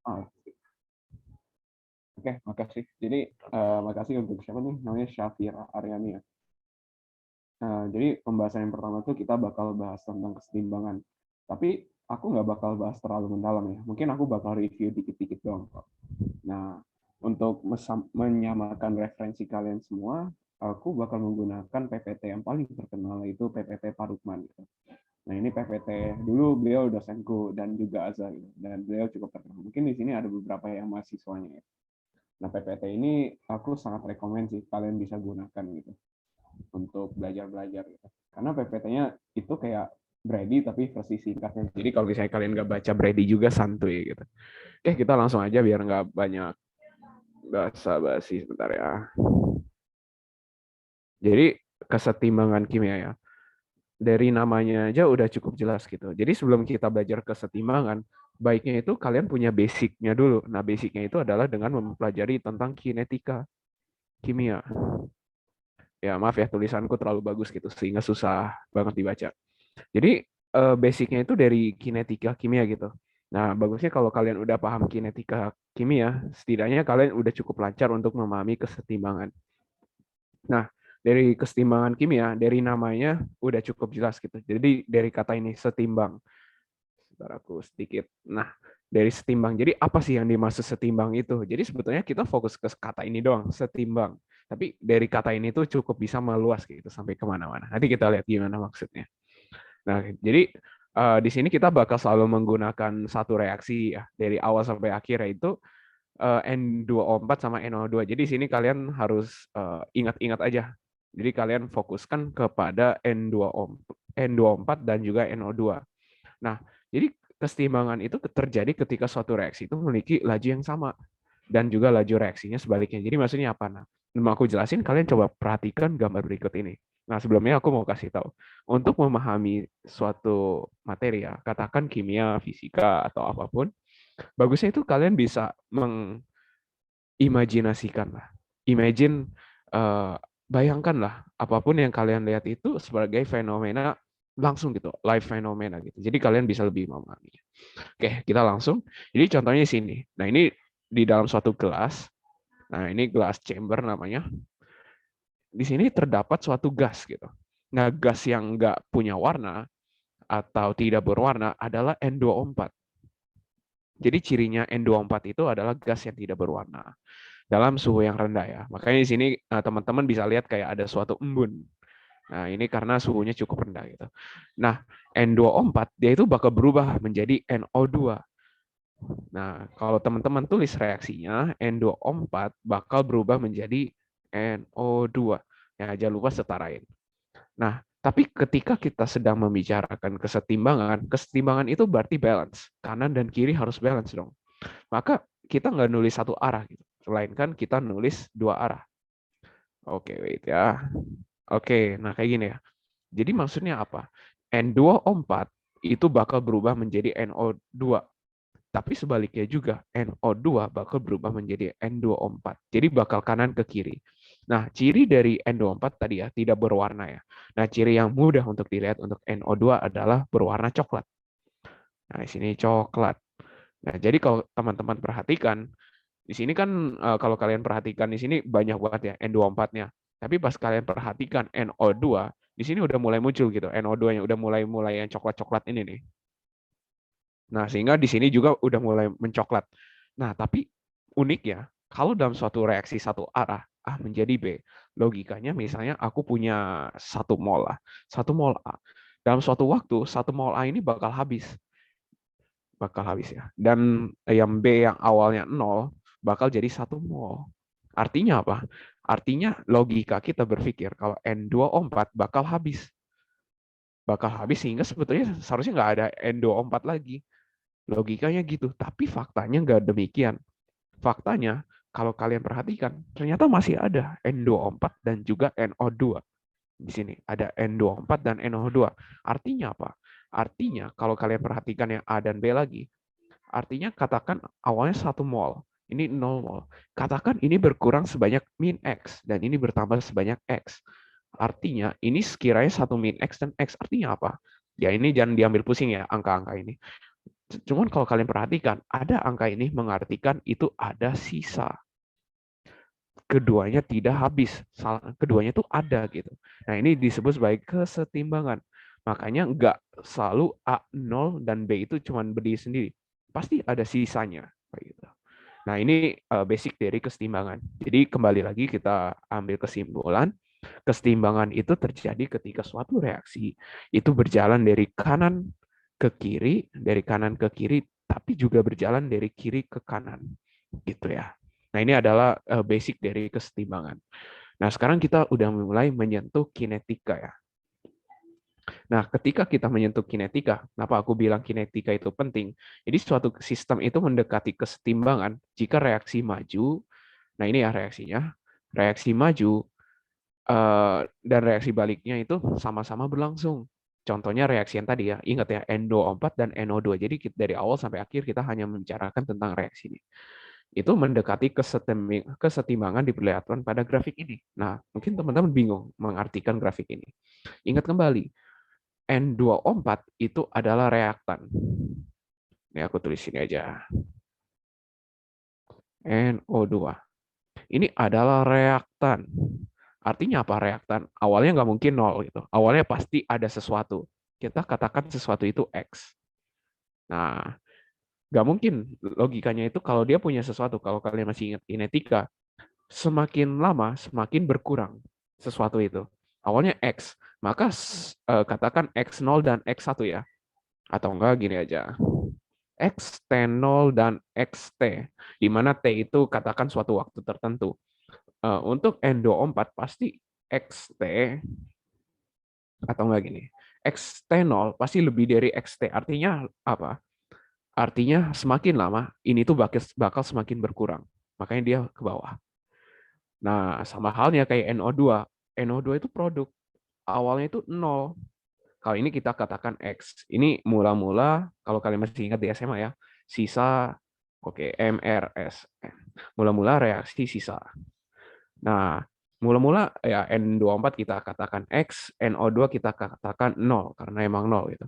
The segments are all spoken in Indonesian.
Oh, oke, makasih. Jadi makasih untuk siapa nih? Namanya Syafira Aryani ya. Jadi pembahasan yang pertama tuh kita bakal bahas tentang kesetimbangan. Tapi aku nggak bakal bahas terlalu mendalam ya. Mungkin aku bakal review dikit-dikit doang kok. Nah, untuk menyamakan referensi kalian semua, aku bakal menggunakan PPT yang paling terkenal, yaitu PPT Parukman. Gitu. Nah, ini PPT dulu beliau dosenku dan juga Azhar, gitu. Dan beliau cukup terkenal. Mungkin di sini ada beberapa yang mahasiswanya. Ya. Nah, PPT ini aku sangat rekomend sih kalian bisa gunakan gitu untuk belajar-belajar gitu. Karena PPT-nya itu kayak Brady tapi versi singkatnya. Jadi kalau misalnya kalian nggak baca Brady juga santuy gitu. Oke, kita langsung aja biar nggak banyak basa-basi sebentar ya. Jadi kesetimbangan kimia ya. Dari namanya aja udah cukup jelas gitu. Jadi sebelum kita belajar kesetimbangan, baiknya itu kalian punya basicnya dulu. Nah, basicnya itu adalah dengan mempelajari tentang kinetika kimia. Ya, maaf ya tulisanku terlalu bagus gitu sehingga susah banget dibaca. Jadi basicnya itu dari kinetika kimia gitu. Nah, bagusnya kalau kalian udah paham kinetika kimia, setidaknya kalian udah cukup lancar untuk memahami kesetimbangan. Nah, dari kesetimbangan kimia, dari namanya udah cukup jelas gitu. Jadi dari kata ini setimbang. Sebentar aku sedikit. Nah, dari setimbang. Jadi apa sih yang dimaksud setimbang itu? Jadi sebetulnya kita fokus ke kata ini doang, setimbang. Tapi dari kata ini tuh cukup bisa meluas gitu sampai kemana-mana. Nanti kita lihat gimana maksudnya. Nah, jadi di sini kita bakal selalu menggunakan satu reaksi ya dari awal sampai akhir yaitu N2O4 sama NO2. Jadi di sini kalian harus ingat-ingat aja. Jadi kalian fokuskan kepada N2O4 dan juga NO2. Nah, jadi kesetimbangan itu terjadi ketika suatu reaksi itu memiliki laju yang sama dan juga laju reaksinya sebaliknya. Jadi maksudnya apa? Nah, mau aku jelasin, kalian coba perhatikan gambar berikut ini. Nah, sebelumnya aku mau kasih tahu. Untuk memahami suatu materi ya, katakan kimia, fisika, atau apapun, bagusnya itu kalian bisa mengimajinasikan lah. Imagine, bayangkanlah apapun yang kalian lihat itu sebagai fenomena langsung gitu, live fenomena gitu. Jadi kalian bisa lebih memahami. Oke, kita langsung. Jadi contohnya di sini. Nah, ini di dalam suatu gelas. Nah, ini gelas chamber namanya. Di sini terdapat suatu gas gitu. Nah, gas yang nggak punya warna atau tidak berwarna adalah N2O4. Jadi cirinya N2O4 itu adalah gas yang tidak berwarna dalam suhu yang rendah ya. Makanya di sini teman-teman bisa lihat kayak ada suatu embun. Nah, ini karena suhunya cukup rendah gitu. Nah, N2O4 dia itu bakal berubah menjadi NO2. Nah, kalau teman-teman tulis reaksinya, N2O4 bakal berubah menjadi NO2. Ya, jangan lupa setarain. Nah, tapi ketika kita sedang membicarakan kesetimbangan, kesetimbangan itu berarti balance. Kanan dan kiri harus balance dong. Maka kita nggak nulis satu arah gitu. Melainkan kita nulis dua arah. Oke, wait ya. Oke, nah kayak gini ya. Jadi maksudnya apa? N2O4 itu bakal berubah menjadi NO2. Tapi sebaliknya juga, NO2 bakal berubah menjadi N2O4. Jadi bakal kanan ke kiri. Nah, ciri dari N2O4 tadi ya, tidak berwarna ya. Nah, ciri yang mudah untuk dilihat untuk NO2 adalah berwarna coklat. Nah, di sini coklat. Nah, jadi kalau teman-teman perhatikan, di sini kan kalau kalian perhatikan di sini banyak banget ya N2O4-nya. Tapi pas kalian perhatikan NO2, di sini udah mulai muncul gitu. NO2-nya udah mulai yang coklat-coklat ini nih. Nah, sehingga di sini juga udah mulai mencoklat. Nah, tapi uniknya, kalau dalam suatu reaksi satu arah, A menjadi B, logikanya misalnya aku punya 1 mol A. 1 mol A. Dalam suatu waktu, 1 mol A ini bakal habis. Bakal habis ya. Dan yang B yang awalnya 0, bakal jadi 1 mol. Artinya apa? Artinya logika kita berpikir kalau N2O4 bakal habis. Bakal habis sehingga sebetulnya seharusnya nggak ada N2O4 lagi. Logikanya gitu, tapi faktanya nggak demikian. Faktanya, kalau kalian perhatikan, ternyata masih ada N2O4 dan juga NO2. Di sini ada N2O4 dan NO2. Artinya apa? Artinya, kalau kalian perhatikan yang A dan B lagi, artinya katakan awalnya 1 mol, ini 0 mol. Katakan ini berkurang sebanyak min X, dan ini bertambah sebanyak X. Artinya, ini sekiranya 1 min X dan X. Artinya apa? Ya ini jangan diambil pusing ya, angka-angka ini. Cuman kalau kalian perhatikan, ada angka ini mengartikan itu ada sisa. Keduanya tidak habis, keduanya itu ada gitu. Nah ini disebut sebagai kesetimbangan. Makanya nggak selalu A 0 dan B itu cuma berdiri sendiri. Pasti ada sisanya. Gitu. Nah ini basic dari kesetimbangan. Jadi kembali lagi kita ambil kesimpulan. Kesetimbangan itu terjadi ketika suatu reaksi itu berjalan dari kanan ke kiri, tapi juga berjalan dari kiri ke kanan, gitu ya. Nah ini adalah basic dari kesetimbangan. Nah sekarang kita udah mulai menyentuh kinetika ya. Nah ketika kita menyentuh kinetika, kenapa aku bilang kinetika itu penting? Jadi suatu sistem itu mendekati kesetimbangan jika reaksi maju. Nah ini ya reaksinya, reaksi maju dan reaksi baliknya itu sama-sama berlangsung. Contohnya reaksi yang tadi ya, ingat ya, NO4 dan NO2. Jadi dari awal sampai akhir kita hanya membicarakan tentang reaksi ini. Itu mendekati kesetimbangan diperlihatkan pada grafik ini. Nah, mungkin teman-teman bingung mengartikan grafik ini. Ingat kembali, N2O4 itu adalah reaktan. Ini aku tulis sini aja. NO2. Ini adalah reaktan. Artinya apa reaktan? Awalnya nggak mungkin nol gitu. Awalnya pasti ada sesuatu. Kita katakan sesuatu itu X. Nah, nggak mungkin logikanya itu kalau dia punya sesuatu. Kalau kalian masih ingat kinetika, semakin lama semakin berkurang sesuatu itu. Awalnya X, maka katakan X0 dan X1 ya. Atau enggak gini aja. X T0 dan XT, di mana T itu katakan suatu waktu tertentu. Untuk N24 pasti XT atau enggak gini. XT0 pasti lebih dari XT. Artinya apa? Artinya semakin lama ini tuh bakal semakin berkurang. Makanya dia ke bawah. Nah, sama halnya kayak NO2. NO2 itu produk. Awalnya itu 0. Kalau ini kita katakan X. Ini mula-mula, kalau kalian masih ingat di SMA ya, sisa, oke, MRS. Mula-mula reaksi sisa. Nah, mula-mula ya N24 kita katakan X, NO2 kita katakan 0, karena emang 0 gitu.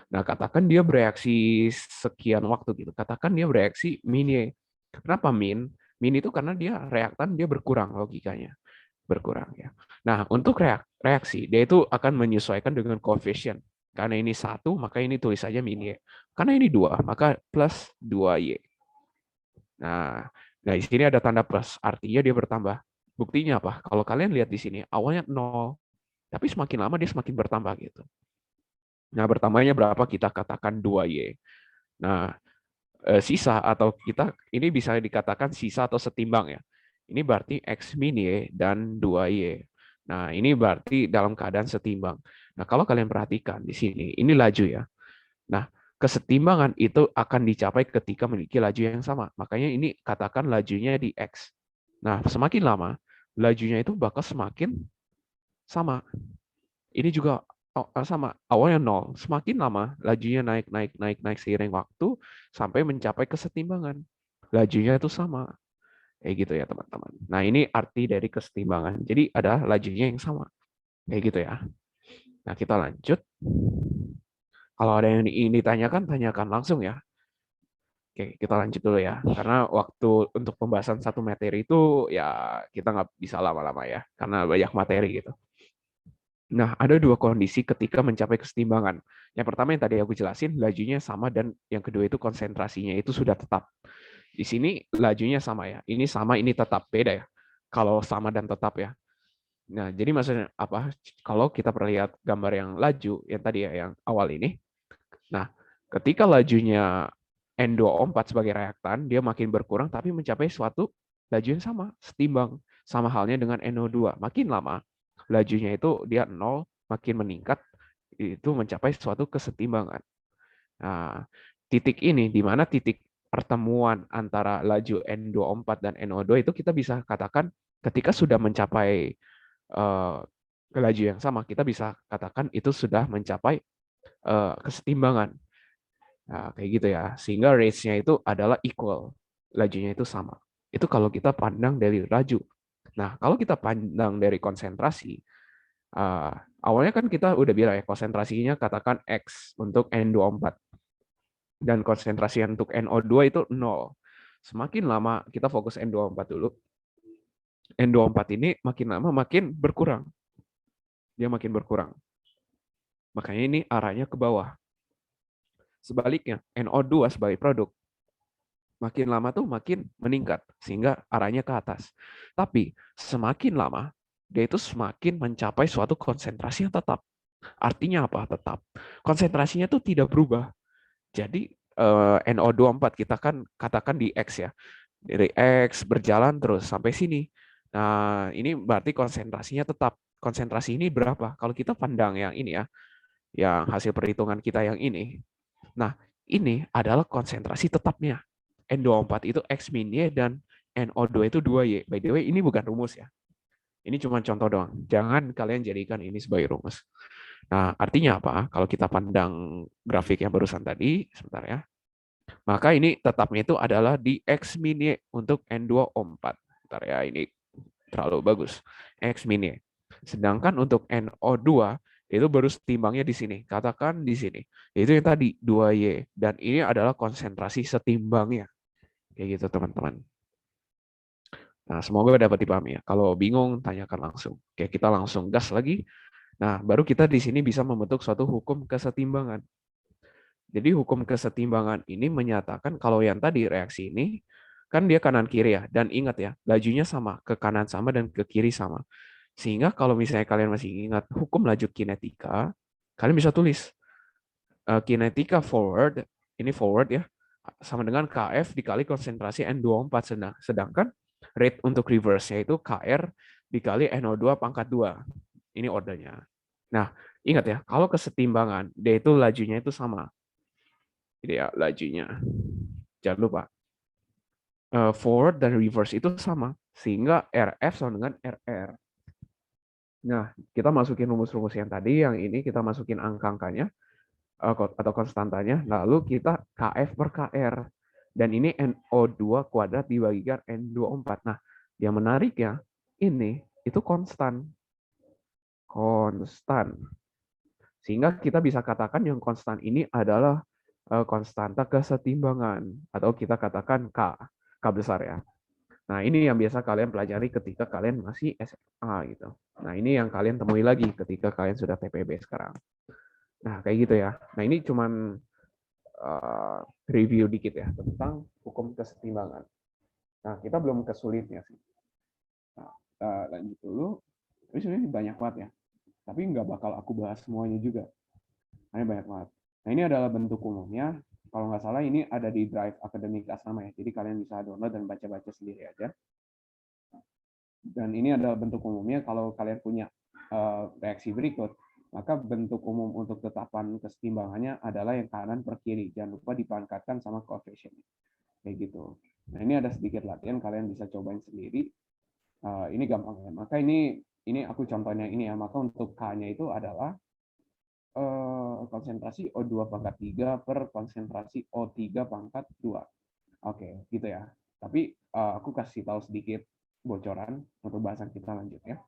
Nah, katakan dia bereaksi sekian waktu gitu. Katakan dia bereaksi min. Kenapa min? Min itu karena dia reaktan dia berkurang logikanya. Berkurang ya. Nah, untuk reaksi dia itu akan menyesuaikan dengan koefisien. Karena ini 1, maka ini tulis saja min Y. Karena ini 2, maka plus 2Y. Nah, di sini ada tanda plus, artinya dia bertambah. Buktinya apa? Kalau kalian lihat di sini, awalnya 0, tapi semakin lama dia semakin bertambah gitu. Nah, bertambahnya berapa? Kita katakan 2Y. Nah, sisa atau kita ini bisa dikatakan sisa atau setimbang ya. Ini berarti X min Y dan 2Y. Nah, ini berarti dalam keadaan setimbang. Nah, kalau kalian perhatikan di sini, ini laju ya. Nah, kesetimbangan itu akan dicapai ketika memiliki laju yang sama. Makanya ini katakan lajunya di X. Nah, semakin lama, lajunya itu bakal semakin sama. Ini juga sama, awalnya 0. Semakin lama, lajunya naik, naik, naik, naik seiring waktu, sampai mencapai kesetimbangan. Lajunya itu sama. Kayak gitu ya, teman-teman. Nah, ini arti dari kesetimbangan. Jadi, ada lajunya yang sama. Kayak gitu ya. Nah, kita lanjut. Kalau ada yang ingin ditanyakan, tanyakan langsung ya. Oke, kita lanjut dulu ya. Karena waktu untuk pembahasan satu materi itu ya kita nggak bisa lama-lama ya. Karena banyak materi gitu. Nah, ada dua kondisi ketika mencapai kesetimbangan. Yang pertama yang tadi aku jelasin, lajunya sama dan yang kedua itu konsentrasinya itu sudah tetap. Di sini lajunya sama ya. Ini sama, ini tetap. Beda ya. Kalau sama dan tetap ya. Nah, jadi maksudnya apa? Kalau kita perlihat gambar yang laju, yang tadi ya, yang awal ini. Nah, ketika lajunya N2O4 sebagai reaktan, dia makin berkurang tapi mencapai suatu laju yang sama, setimbang. Sama halnya dengan NO2. Makin lama, lajunya itu dia 0, makin meningkat, itu mencapai suatu kesetimbangan. Nah, titik ini, di mana titik pertemuan antara laju N2O4 dan NO2 itu kita bisa katakan ketika sudah mencapai laju yang sama, kita bisa katakan itu sudah mencapai kesetimbangan. Nah, kayak gitu ya. Sehingga range-nya itu adalah equal. Lajunya itu sama. Itu kalau kita pandang dari laju. Nah, kalau kita pandang dari konsentrasi, awalnya kan kita udah bilang ya, konsentrasinya katakan X untuk N24. Dan konsentrasi untuk NO2 itu 0. Semakin lama kita fokus N24 dulu. N24 ini makin lama makin berkurang. Dia makin berkurang. Makanya ini arahnya ke bawah. Sebaliknya, NO2 sebagai produk makin lama tuh makin meningkat sehingga arahnya ke atas. Tapi semakin lama dia itu semakin mencapai suatu konsentrasi yang tetap. Artinya apa? Tetap. Konsentrasinya tuh tidak berubah. Jadi NO24 kita kan katakan di X ya. Dari X berjalan terus sampai sini. Nah, ini berarti konsentrasinya tetap. Konsentrasi ini berapa? Kalau kita pandang yang ini ya, yang hasil perhitungan kita yang ini. Nah, ini adalah konsentrasi tetapnya. N24 itu X min Y dan NO2 itu 2Y. By the way, ini bukan rumus ya. Ini cuma contoh doang. Jangan kalian jadikan ini sebagai rumus. Nah, artinya apa? Kalau kita pandang grafik yang barusan tadi, sebentar ya. Maka ini tetapnya itu adalah di X min Y untuk N2O4. Bentar ya, ini terlalu bagus. X min Y. Sedangkan untuk NO2 itu baru setimbangnya di sini. Katakan di sini. Itu yang tadi 2Y. Dan ini adalah konsentrasi setimbangnya. Kayak gitu teman-teman. Nah, semoga dapat dipahami ya. Kalau bingung, tanyakan langsung. Oke, kita langsung gas lagi. Nah, baru kita di sini bisa membentuk suatu hukum kesetimbangan. Jadi hukum kesetimbangan ini menyatakan kalau yang tadi reaksi ini, kan dia kanan kiri ya. Dan ingat ya, lajunya sama, ke kanan sama dan ke kiri sama. Sehingga kalau misalnya kalian masih ingat hukum laju kinetika, kalian bisa tulis kinetika forward, ini forward ya, sama dengan KF dikali konsentrasi N24. Sedangkan rate untuk reverse-nya itu KR dikali NO2 pangkat 2. Ini ordernya. Nah, ingat ya, kalau kesetimbangan, dia itu lajunya itu sama. Jadi ya, lajunya. Jangan lupa. Forward dan reverse itu sama. Sehingga RF sama dengan RR. Nah, kita masukin rumus-rumus yang tadi, yang ini kita masukin angka-angkanya, atau konstantanya, lalu kita KF per KR. Dan ini NO2 kuadrat dibagikan N24. Nah, yang menariknya, ini itu konstan. Konstan. Sehingga kita bisa katakan yang konstan ini adalah konstanta kesetimbangan. Atau kita katakan K. K besar ya. Nah, ini yang biasa kalian pelajari ketika kalian masih SMA gitu. Nah, ini yang kalian temui lagi ketika kalian sudah TPB sekarang. Nah, kayak gitu ya. Nah, ini cuman review dikit ya tentang hukum kesetimbangan. Nah, kita belum kesulitnya sih. Nah, lanjut dulu. Ini sebenarnya banyak banget ya. Tapi nggak bakal aku bahas semuanya juga. Ini banyak banget. Nah, ini adalah bentuk umumnya. Kalau nggak salah ini ada di Drive Akademik Asrama ya. Jadi kalian bisa download dan baca-baca sendiri aja. Dan ini adalah bentuk umumnya. Kalau kalian punya reaksi berikut, maka bentuk umum untuk tetapan kesetimbangannya adalah yang kanan per kiri. Jangan lupa dipangkatkan sama koefisien. Kayak gitu. Nah, ini ada sedikit latihan, kalian bisa cobain sendiri. Ini gampang ya. Maka ini aku contohnya ini ya. Maka untuk K-nya itu adalah konsentrasi O2 pangkat 3 per konsentrasi O3 pangkat 2. Oke, gitu ya. Tapi aku kasih tahu sedikit bocoran untuk bahasan kita lanjut ya.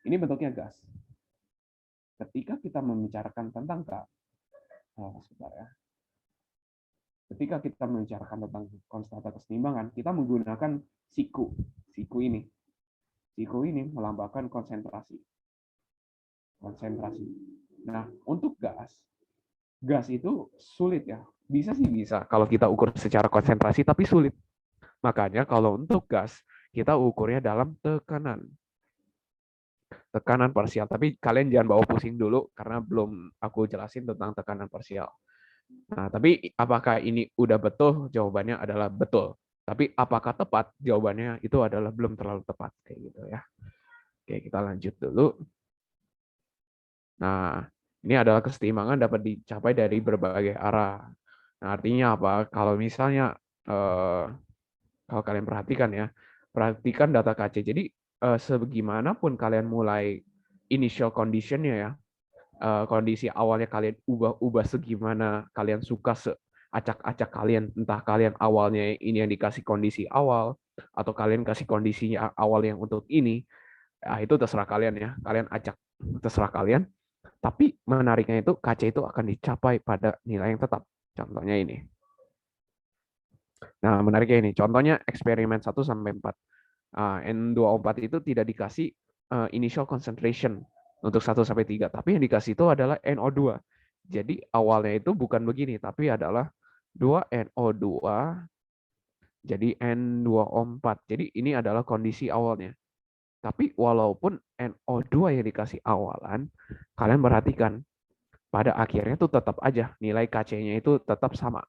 Ini bentuknya gas. Ketika kita membicarakan tentang K, sebentar ya. Ketika kita membicarakan tentang konstanta kesetimbangan, kita menggunakan siku. Siku ini. Siku ini melambangkan konsentrasi. Konsentrasi. Nah, untuk gas itu sulit ya. Bisa sih bisa kalau kita ukur secara konsentrasi, tapi sulit. Makanya kalau untuk gas, kita ukurnya dalam tekanan. Tekanan parsial. Tapi kalian jangan bawa pusing dulu, karena belum aku jelasin tentang tekanan parsial. Nah, tapi apakah ini udah betul? Jawabannya adalah betul. Tapi apakah tepat? Jawabannya itu adalah belum terlalu tepat. Kayak gitu ya. Oke, kita lanjut dulu. Nah, ini adalah kesetimbangan dapat dicapai dari berbagai arah. Nah, artinya apa? Kalau misalnya, kalau kalian perhatikan ya, perhatikan data KC. Jadi, sebagimanapun kalian mulai initial condition-nya ya, kondisi awalnya kalian ubah segimana kalian suka, seacak-acak kalian, entah kalian awalnya ini yang dikasih kondisi awal, atau kalian kasih kondisinya awal yang untuk ini, itu terserah kalian ya, kalian acak, terserah kalian. Tapi menariknya itu KC itu akan dicapai pada nilai yang tetap. Contohnya ini. Nah, menariknya ini, contohnya eksperimen 1 sampai 4. N2O4 itu tidak dikasih initial concentration untuk 1 sampai 3, tapi yang dikasih itu adalah NO2. Jadi awalnya itu bukan begini, tapi adalah 2NO2 jadi N2O4. Jadi ini adalah kondisi awalnya. Tapi walaupun NO2 yang dikasih awalan, kalian perhatikan, pada akhirnya tuh tetap aja nilai Kc-nya itu tetap sama.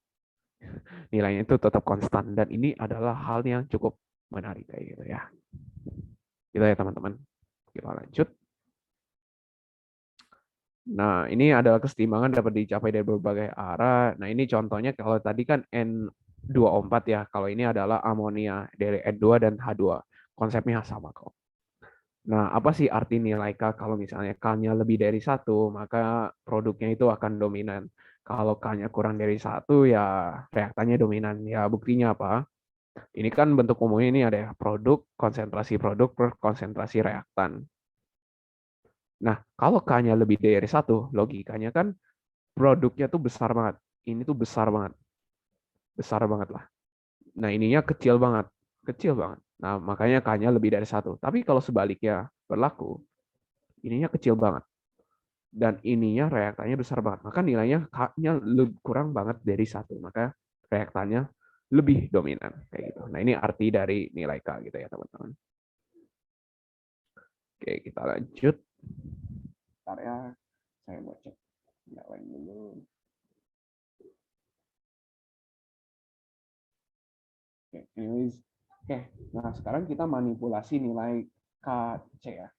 Nilainya itu tetap konstan. Dan ini adalah hal yang cukup menarik kayak gitu ya. Gitu ya teman-teman. Kita lanjut. Nah, ini adalah kesetimbangan dapat dicapai dari berbagai arah. Nah, ini contohnya kalau tadi kan N2O4 ya. Kalau ini adalah amonia dari N2 dan H2. Konsepnya sama kok. Nah, apa sih arti nilai K kalau misalnya K-nya lebih dari 1, maka produknya itu akan dominan. Kalau K-nya kurang dari 1, ya reaktannya dominan. Ya, buktinya apa? Ini kan bentuk umumnya ini ada ya, produk per konsentrasi reaktan. Nah, kalau K-nya lebih dari 1, logikanya kan produknya tuh besar banget. Ini tuh besar banget. Besar banget lah. Nah, ininya kecil banget. Kecil banget. Nah, makanya K-nya lebih dari 1. Tapi kalau sebaliknya berlaku, ininya kecil banget. Dan ininya reaktannya besar banget. Maka nilainya K-nya kurang banget dari 1. Maka reaktannya lebih dominan. Kayak gitu. Nah, ini arti dari nilai K gitu ya, teman-teman. Oke, kita lanjut. Bentar ya, saya mau cek yang lain dulu. Oke, anyways. Oke, nah sekarang kita manipulasi nilai Kc ya.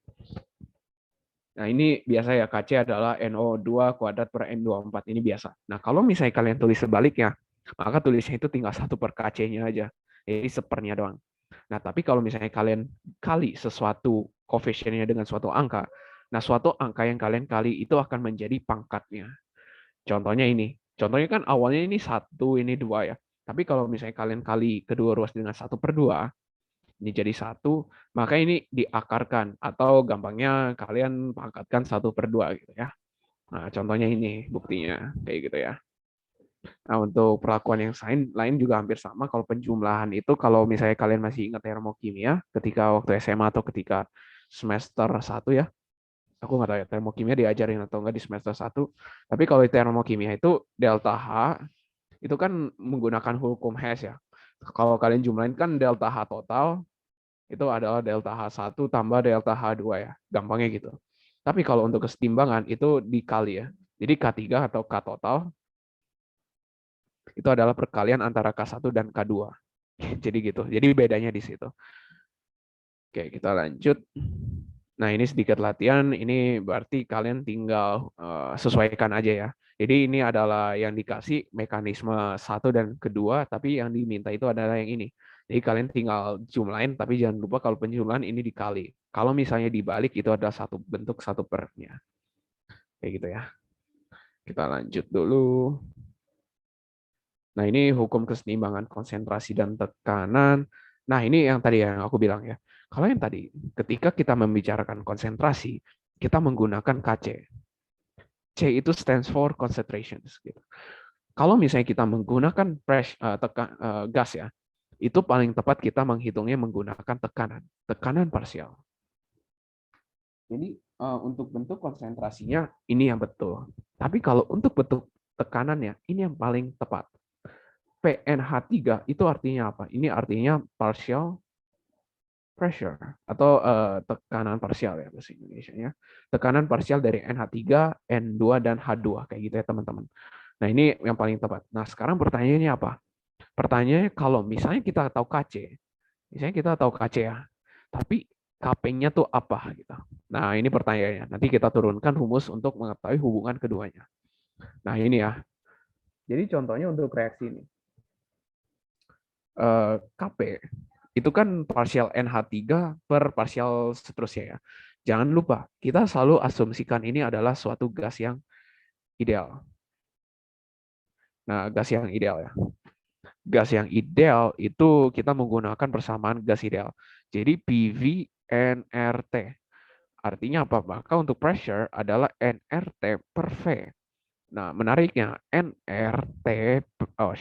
Nah, ini biasa ya, Kc adalah NO2 kuadrat per N24. Ini biasa. Nah, kalau misalnya kalian tulis sebaliknya, maka tulisnya itu tinggal 1 per Kc-nya aja. Jadi sepernya doang. Nah, tapi kalau misalnya kalian kali sesuatu koefisiennya dengan suatu angka, nah suatu angka yang kalian kali itu akan menjadi pangkatnya. Contohnya ini. Contohnya kan awalnya ini 1, ini 2 ya. Tapi kalau misalnya kalian kali kedua ruas dengan 1/2, ini jadi 1, maka ini diakarkan. Atau gampangnya kalian pangkatkan 1/2 gitu ya. Nah, contohnya ini buktinya. Kayak gitu ya. Nah, untuk perlakuan yang lain juga hampir sama. Kalau penjumlahan itu, kalau misalnya kalian masih ingat termokimia, ketika waktu SMA atau ketika semester 1 ya, aku nggak tahu ya termokimia diajarin atau nggak di semester 1. Tapi kalau di termokimia itu delta H itu kan menggunakan hukum Hess ya. Kalau kalian jumlahin kan delta H total itu adalah delta H1 tambah delta H2 ya. Gampangnya gitu. Tapi kalau untuk kesetimbangan itu dikali ya. Jadi K3 atau K total itu adalah perkalian antara K1 dan K2. Jadi gitu. Jadi bedanya di situ. Oke, kita lanjut. Nah, ini sedikit latihan. Ini berarti kalian tinggal sesuaikan aja ya. Jadi ini adalah yang dikasih mekanisme 1 dan kedua, tapi yang diminta itu adalah yang ini. Jadi kalian tinggal jumlahin, tapi jangan lupa kalau penjumlahan ini dikali. Kalau misalnya dibalik, itu adalah satu bentuk 1/nya. Kayak gitu ya. Kita lanjut dulu. Nah, ini hukum keseimbangan konsentrasi dan tekanan. Nah, ini yang tadi yang aku bilang ya. Kalau yang tadi, ketika kita membicarakan konsentrasi, kita menggunakan Kc. C itu stands for concentrations. Gitu. Kalau misalnya kita menggunakan gas ya, itu paling tepat kita menghitungnya menggunakan tekanan parsial. Jadi untuk bentuk konsentrasinya ini yang betul. Tapi kalau untuk bentuk tekanannya, ini yang paling tepat. PNH3 itu artinya apa? Ini artinya partial pressure atau tekanan parsial ya bahasa Indonesianya. Tekanan parsial dari NH3, N2 dan H2 kayak gitu ya teman-teman. Nah, ini yang paling tepat. Nah, sekarang pertanyaannya apa? Pertanyaannya kalau misalnya kita tahu Kc, misalnya kita tahu Kc ya, tapi Kp-nya tuh apa gitu. Nah, ini pertanyaannya. Nanti kita turunkan rumus untuk mengetahui hubungan keduanya. Nah, ini ya. Jadi contohnya untuk reaksi ini. Kp itu kan partial NH3 per partial seterusnya ya. Jangan lupa, kita selalu asumsikan ini adalah suatu gas yang ideal. Nah, gas yang ideal ya. Gas yang ideal itu kita menggunakan persamaan gas ideal. Jadi PV nRT. Artinya apa? Maka untuk pressure adalah nRT per V. Nah, menariknya nRT oh,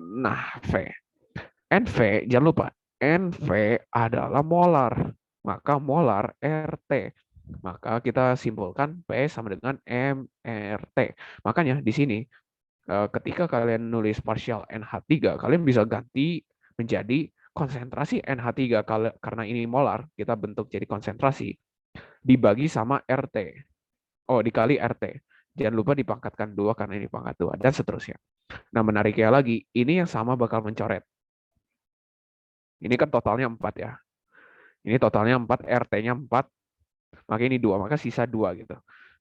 Nah, V. NV, jangan lupa, NV adalah molar. Maka molar RT. Maka kita simpulkan P sama dengan MRT. Makanya di sini ketika kalian nulis partial NH3, kalian bisa ganti menjadi konsentrasi NH3 karena ini molar, kita bentuk jadi konsentrasi dibagi sama RT. Oh, dikali RT. Jangan lupa dipangkatkan 2 karena ini pangkat 2 dan seterusnya. Nah, menariknya lagi, ini yang sama bakal mencoret. Ini kan totalnya 4 ya. Ini totalnya 4, RT-nya 4, maka ini 2, maka sisa 2 gitu.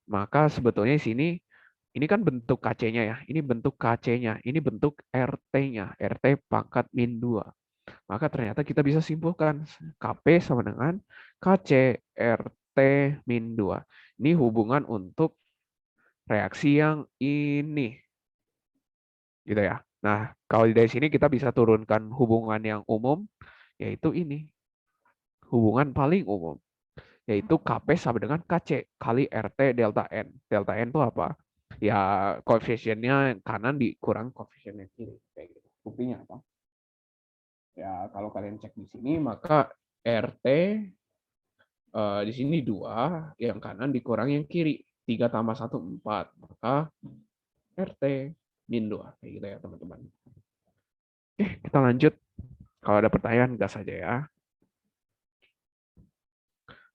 Maka sebetulnya di sini ini kan bentuk KC-nya ya. Ini bentuk KC-nya, ini bentuk RT-nya. RT pangkat min 2. Maka ternyata kita bisa simpulkan KP sama dengan KC RT min 2. Ini hubungan untuk reaksi yang ini. Gitu ya. Nah, kalau dari sini kita bisa turunkan hubungan yang umum, yaitu ini. Hubungan paling umum, yaitu KP sama dengan KC kali RT delta N. Delta N itu apa? Ya, koefisiennya kanan dikurang koefisiennya kiri. Kayak gitu. Buktinya apa? Ya, kalau kalian cek di sini, maka RT di sini 2, yang kanan dikurang yang kiri. 3 tambah 1, 4. Maka RT min 2. Kayak gitu ya, teman-teman. Oke, kita lanjut. Kalau ada pertanyaan, gas saja ya.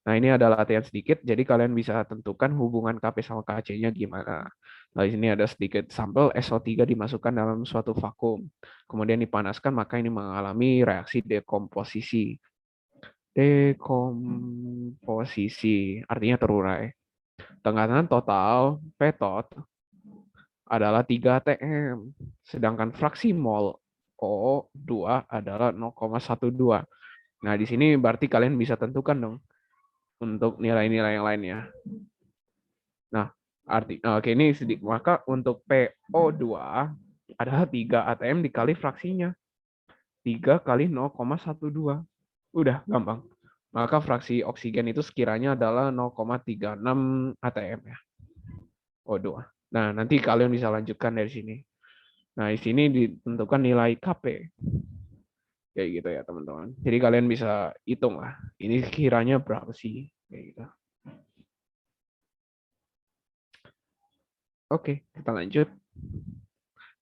Nah, ini adalah latihan sedikit, jadi kalian bisa tentukan hubungan Kp sama Kc-nya gimana. Nah, di sini ada sedikit sampel SO3 dimasukkan dalam suatu vakum. Kemudian dipanaskan, maka ini mengalami reaksi dekomposisi. Dekomposisi, artinya terurai. Tekanan total petot adalah 3 atm, sedangkan fraksi mol O2 adalah 0,12. Nah, di sini berarti kalian bisa tentukan dong untuk nilai-nilai yang lainnya. Nah, oke, ini sedikit. Maka untuk PO2 adalah 3 atm dikali fraksinya. 3 kali 0,12. Udah, gampang. Maka fraksi oksigen itu sekiranya adalah 0,36 atm ya. O2. Nah, nanti kalian bisa lanjutkan dari sini. Nah, di sini ditentukan nilai Kp. Kayak gitu ya, teman-teman. Jadi kalian bisa hitung lah. Ini kiranya berapa sih? Kayak gitu. Oke, kita lanjut.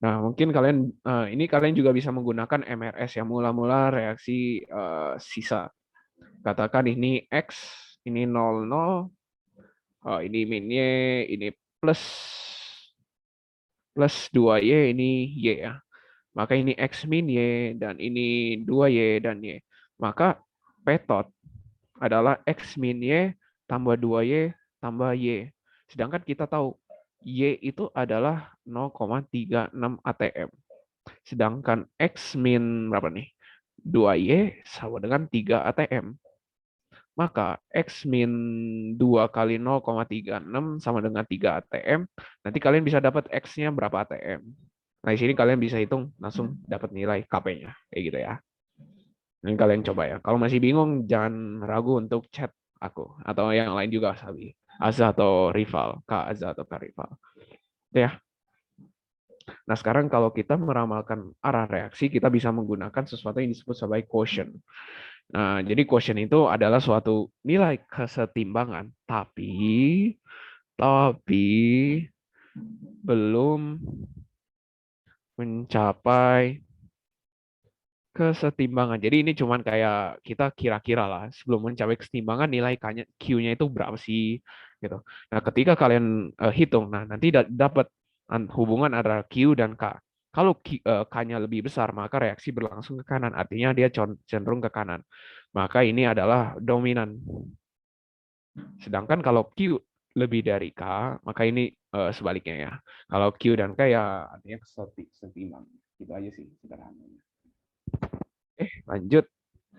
Nah, mungkin ini kalian juga bisa menggunakan MRS ya, mula-mula reaksi sisa. Katakan ini X, ini 00, ini min Y, ini plus 2Y, ini Y ya. Maka ini X min Y, dan ini 2Y dan Y. Maka petot adalah X min Y tambah 2Y tambah Y. Sedangkan kita tahu Y itu adalah 0,36 atm. Sedangkan X min berapa nih? 2Y sama dengan 3 atm. Maka X min 2 kali 0,36 sama dengan 3 atm. Nanti kalian bisa dapat X-nya berapa atm. Nah, di sini kalian bisa hitung langsung dapat nilai KP-nya. Kayak gitu ya. Ini kalian coba ya. Kalau masih bingung, jangan ragu untuk chat aku. Atau yang lain juga, Sabi. Azza atau Rival. Kak Azza atau Kak Rival. Itu ya. Nah, sekarang kalau kita meramalkan arah reaksi, kita bisa menggunakan sesuatu yang disebut sebagai quotient. Nah, jadi quotient itu adalah suatu nilai kesetimbangan, tapi belum mencapai kesetimbangan. Jadi ini cuman kayak kita kira-kira lah, sebelum mencapai kesetimbangan nilai Q-nya itu berapa sih gitu. Nah, ketika kalian hitung, nah nanti dapat hubungan antara Q dan K. Kalau K-nya lebih besar, maka reaksi berlangsung ke kanan. Artinya dia cenderung ke kanan. Maka ini adalah dominan. Sedangkan kalau Q lebih dari K, maka ini sebaliknya ya. Kalau Q dan K ya artinya setimbang. Gitu aja sih sederhananya. Lanjut.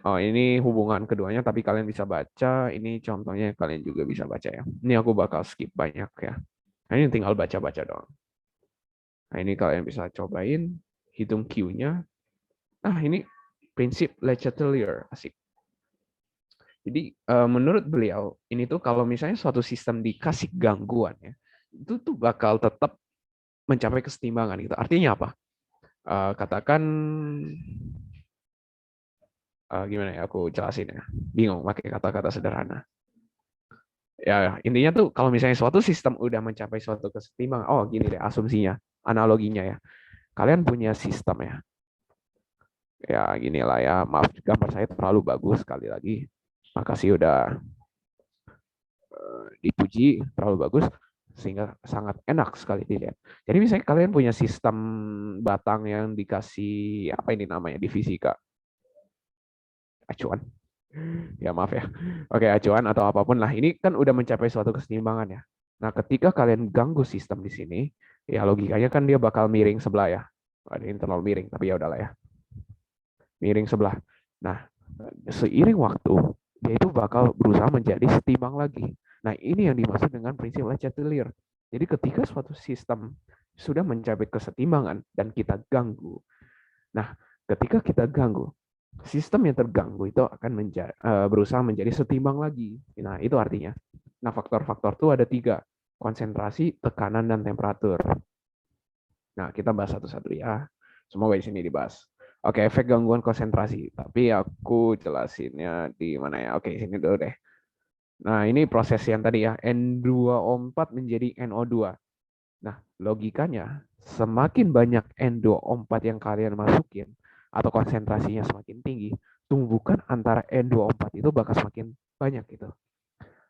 Oh, ini hubungan keduanya, tapi kalian bisa baca. Ini contohnya kalian juga bisa baca ya. Ini aku bakal skip banyak ya. Nah, ini tinggal baca-baca doang. Nah, ini kalian bisa cobain. Hitung Q-nya. Nah, ini prinsip Le Chatelier. Asik. Jadi, menurut beliau, ini tuh kalau misalnya suatu sistem dikasih gangguan ya, itu tuh bakal tetap mencapai kesetimbangan gitu. Artinya apa? Katakan gimana ya aku jelasin ya. Bingung pakai kata-kata sederhana. Ya, intinya tuh kalau misalnya suatu sistem udah mencapai suatu kesetimbangan, oh gini deh asumsinya, analoginya ya. Kalian punya sistem ya. Ya gini lah ya, maaf gambar saya terlalu bagus sekali lagi. Makasih udah dipuji, terlalu bagus sehingga sangat enak sekali dilihat. Jadi misalnya kalian punya sistem batang yang dikasih apa ini namanya di fisika, acuan. Ya maaf ya. Oke, acuan atau apapun lah. Ini kan udah mencapai suatu keseimbangan ya. Nah, ketika kalian ganggu sistem di sini, ya logikanya kan dia bakal miring sebelah ya. Ada ini terlalu miring, tapi ya udahlah ya. Miring sebelah. Nah, seiring waktu, dia itu bakal berusaha menjadi setimbang lagi. Nah, ini yang dimaksud dengan prinsip Letellier. Jadi ketika suatu sistem sudah mencapai kesetimbangan dan kita ganggu. Nah, ketika kita ganggu, sistem yang terganggu itu akan berusaha menjadi setimbang lagi. Nah, itu artinya. Nah, faktor-faktor itu ada 3. Konsentrasi, tekanan, dan temperatur. Nah, kita bahas satu-satu ya. Semoga di sini dibahas. Oke, efek gangguan konsentrasi. Tapi aku jelasinnya di mana ya? Oke, sini dulu deh. Nah, ini proses yang tadi ya. N2O4 menjadi NO2. Nah, logikanya, semakin banyak N2O4 yang kalian masukin, atau konsentrasinya semakin tinggi, tumbukan antara N2O4 itu bakal semakin banyak gitu.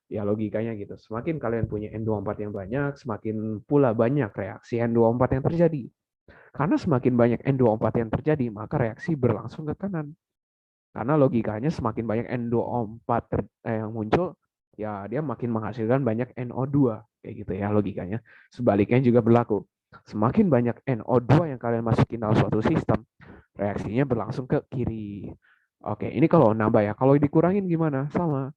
Ya logikanya gitu. Semakin kalian punya N2O4 yang banyak, semakin pula banyak reaksi N2O4 yang terjadi. Karena semakin banyak N2O4 yang terjadi, maka reaksi berlangsung ke kanan. Karena logikanya semakin banyak N2O4 yang muncul, ya dia makin menghasilkan banyak NO2. Kayak gitu ya logikanya. Sebaliknya juga berlaku. Semakin banyak NO2 yang kalian masukin dalam suatu sistem, reaksinya berlangsung ke kiri. Oke, ini kalau nambah ya. Kalau dikurangin gimana? Sama.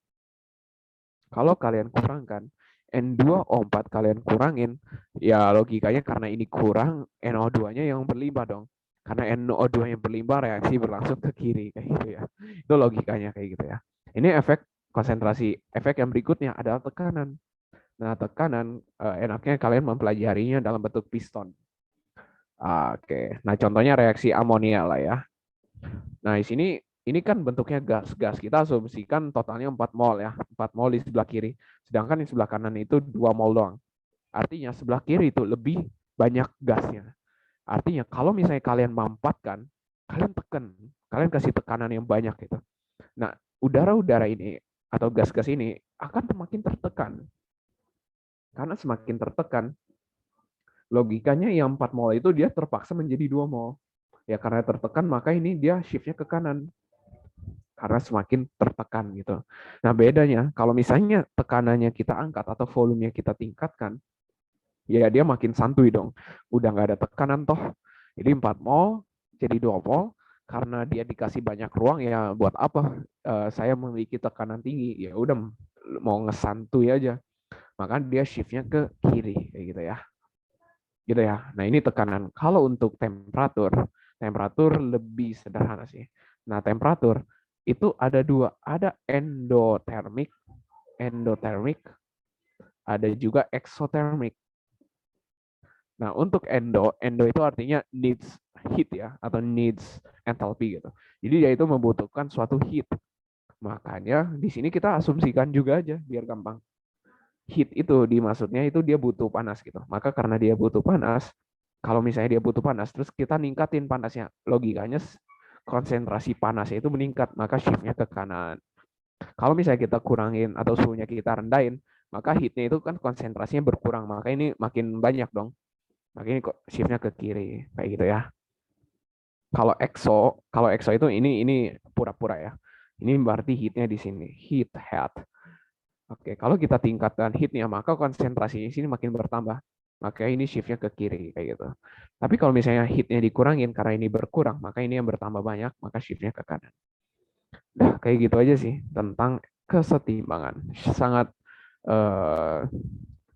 Kalau kalian kurangkan, N2O4 kalian kurangin, ya logikanya karena ini kurang, NO2-nya yang berlimpah dong. Karena NO2 yang berlimpah, reaksi berlangsung ke kiri, kayak gitu ya. Itu logikanya kayak gitu ya. Ini efek konsentrasi. Efek yang berikutnya adalah tekanan. Nah, tekanan enaknya kalian mempelajarinya dalam bentuk piston. Oke, nah contohnya reaksi amonia lah ya. Nah, di sini ini kan bentuknya gas. Gas kita asumsikan totalnya 4 mol ya. 4 mol di sebelah kiri. Sedangkan di sebelah kanan itu 2 mol doang. Artinya sebelah kiri itu lebih banyak gasnya. Artinya kalau misalnya kalian mampatkan, kalian tekan, kalian kasih tekanan yang banyak gitu. Nah, udara-udara ini atau gas-gas ini akan semakin tertekan. Karena semakin tertekan, logikanya yang 4 mol itu dia terpaksa menjadi 2 mol. Ya karena tertekan maka ini dia shiftnya ke kanan. Karena semakin tertekan gitu. Nah bedanya kalau misalnya tekanannya kita angkat atau volumenya kita tingkatkan, ya dia makin santuy dong. Udah nggak ada tekanan toh. Jadi 4 mol jadi 2 mol karena dia dikasih banyak ruang ya buat apa saya memiliki tekanan tinggi ya udah mau ngesantuy aja. Maka dia shiftnya ke kiri kayak gitu ya. Gitu ya. Nah, ini tekanan. Kalau untuk temperatur, temperatur lebih sederhana sih. Nah, temperatur itu ada 2, ada endotermik, endotermik, ada juga exothermic. Nah, untuk endo itu artinya needs heat ya, atau needs enthalpy gitu. Jadi dia itu membutuhkan suatu heat. Makanya di sini kita asumsikan juga aja biar gampang. Heat itu dimaksudnya itu dia butuh panas gitu. Maka karena dia butuh panas, kalau misalnya dia butuh panas, terus kita ningkatin panasnya, logikanya konsentrasi panasnya itu meningkat, maka shiftnya ke kanan. Kalau misalnya kita kurangin atau suhunya kita rendahin, maka heatnya itu kan konsentrasinya berkurang, maka ini makin banyak dong. Maka ini kok shiftnya ke kiri, kayak gitu ya. Kalau EXO itu ini pura-pura ya. Ini berarti heatnya di sini, heat. Oke, kalau kita tingkatkan heatnya, maka konsentrasinya di sini makin bertambah. Maka ini shiftnya ke kiri, kayak gitu. Tapi kalau misalnya heatnya dikurangin, karena ini berkurang, maka ini yang bertambah banyak, maka shiftnya ke kanan. Nah, kayak gitu aja sih tentang kesetimbangan. Sangat uh,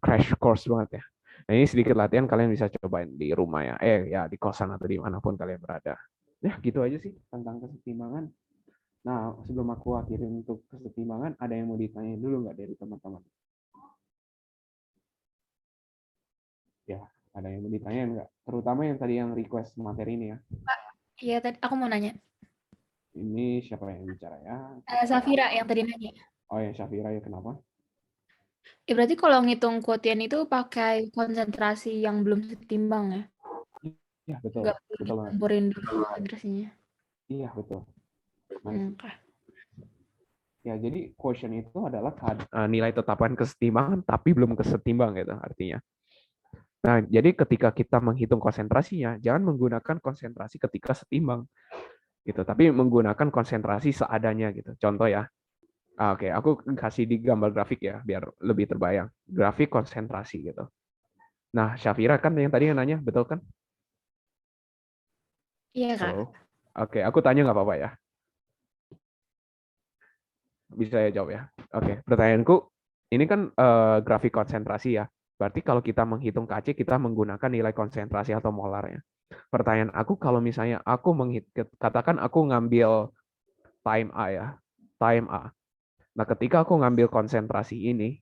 crash course banget ya. Nah, ini sedikit latihan kalian bisa cobain di rumah ya. Ya di kosan atau dimanapun kalian berada. Ya, gitu aja sih tentang kesetimbangan. Nah, sebelum aku akhiri untuk kesetimbangan, ada yang mau ditanya dulu nggak dari teman-teman? Ya, Ada yang mau ditanyain nggak? Terutama yang tadi yang request materi ini ya. Iya, tadi aku mau nanya. Ini siapa yang bicara ya? Safira yang tadi nanya. Oh ya, Syafira ya, kenapa? Ya, berarti kalau ngitung quotient itu pakai konsentrasi yang belum setimbang ya? Iya, betul. Nggak Betul banget. dicampurin dulu konsentrasinya. Iya, betul. Nice. Oke. Ya, jadi quotient itu adalah nilai tetapan kesetimbangan tapi belum kesetimbang gitu artinya. Nah, jadi ketika kita menghitung konsentrasinya, jangan menggunakan konsentrasi ketika setimbang gitu, tapi menggunakan konsentrasi seadanya gitu. Contoh ya. Oke, aku kasih di gambar grafik ya biar lebih terbayang. Grafik konsentrasi gitu. Nah, Syafira kan yang tadi yang nanya, betul kan? Iya, Kak. Halo. Oke, aku tanya nggak apa-apa ya. Bisa ya jawab ya. Oke, pertanyaanku ini kan grafik konsentrasi ya. Berarti kalau kita menghitung Kc, kita menggunakan nilai konsentrasi atau molarnya. Pertanyaan aku kalau misalnya aku katakan aku ngambil time A ya, time A. Nah, ketika aku ngambil konsentrasi ini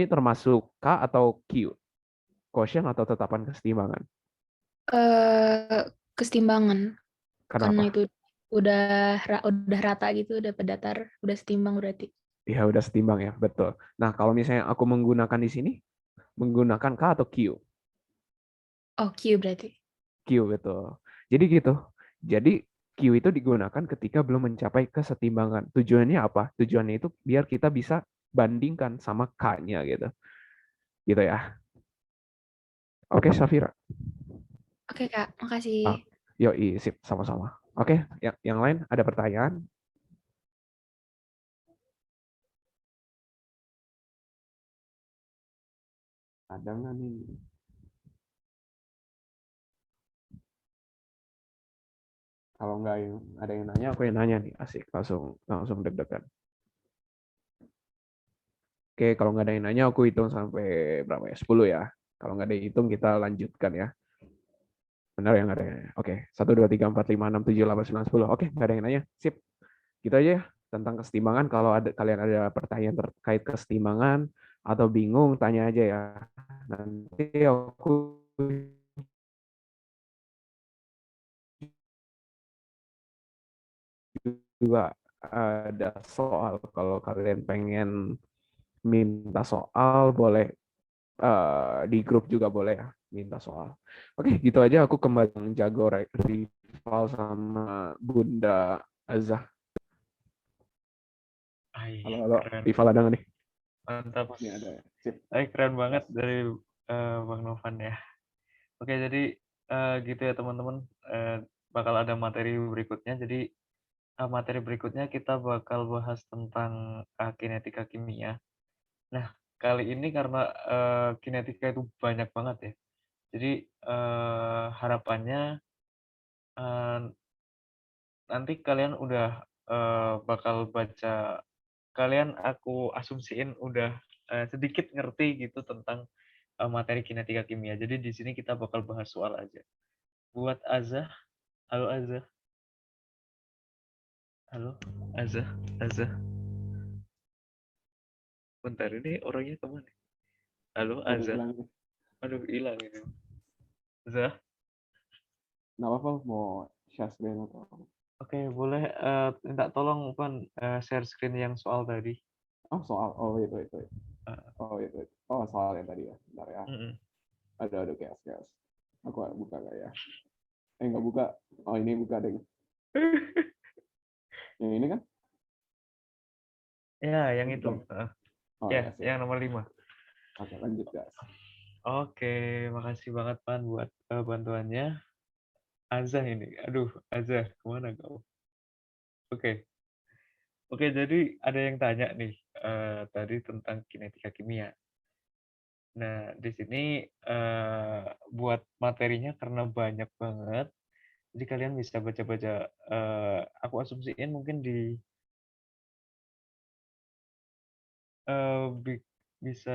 termasuk K atau Q? Quotient atau tetapan kesetimbangan? Kesetimbangan. Karena Kenapa? itu udah rata gitu, udah datar, udah setimbang berarti. Ya udah setimbang ya, betul. Nah, kalau misalnya aku menggunakan di sini, menggunakan K atau Q? Oh, Q berarti. Q, betul. Jadi gitu. Jadi Q itu digunakan ketika belum mencapai kesetimbangan. Tujuannya apa? Tujuannya itu biar kita bisa bandingkan sama K-nya gitu. Gitu ya. Oke, Safira. Oke, Kak. Makasih. Ah, yoi, sip, sama-sama. Oke, yang lain ada pertanyaan? Ada nggak nih? Kalau nggak ada yang nanya, aku yang nanya nih. Asik, langsung langsung deg-degan. Oke, kalau nggak ada yang nanya, aku hitung sampai berapa ya? 10 ya. Kalau nggak ada yang hitung, kita lanjutkan ya. Benar ya, nggak ada yang nanya. Oke, 1, 2, 3, 4, 5, 6, 7, 8, 9, 10. Oke, nggak ada yang nanya. Sip. Gitu aja ya tentang kesetimbangan. Kalau kalian ada pertanyaan terkait kesetimbangan atau bingung, tanya aja ya. Nanti aku juga ada soal. Kalau kalian pengen minta soal, boleh di grup juga boleh ya minta soal. Oke, gitu aja aku kembali jago rival sama Bunda Azah. Ay, Halo, halo. keren. Rival ada nggak nih? Mantap. Ini ada. Sip. Ay, keren banget dari Bang Novan ya. Oke, jadi gitu ya teman-teman. Bakal ada materi berikutnya. Jadi materi berikutnya kita bakal bahas tentang kinetika kimia. Nah, kali ini karena kinetika itu banyak banget ya. Jadi harapannya eh, nanti kalian udah bakal baca, kalian aku asumsiin udah sedikit ngerti gitu tentang materi kinetika kimia. Jadi di sini kita bakal bahas soal aja. Buat Azah, halo Azah, halo Azah, Azah. Bentar ini orangnya kemana? Halo Udah Azah, hilang. aduh hilang ini. Azah, Nggak apa-apa mau share screen atau apa. oke boleh minta tolong Pan share screen yang soal tadi. Oh, soal. Oh, itu. Uh, Oh, itu. Oh, soal yang tadi ya. Bentar ya. mm-mm. Ada chaos. Aku buka nggak ya? Nggak buka. Oh, ini buka deh. Yang ini kan? Ya, yang itu. Bukan. Oh, Ya, ya, sip. yang nomor 5. Oke, lanjut, guys. Oke, makasih banget Pan buat bantuannya. Azah ini, aduh Azah, kemana kau? Oke, oke jadi ada yang tanya nih tadi tentang kinetika kimia. Nah, di sini buat materinya karena banyak banget, jadi kalian bisa baca-baca. Aku asumsiin mungkin bisa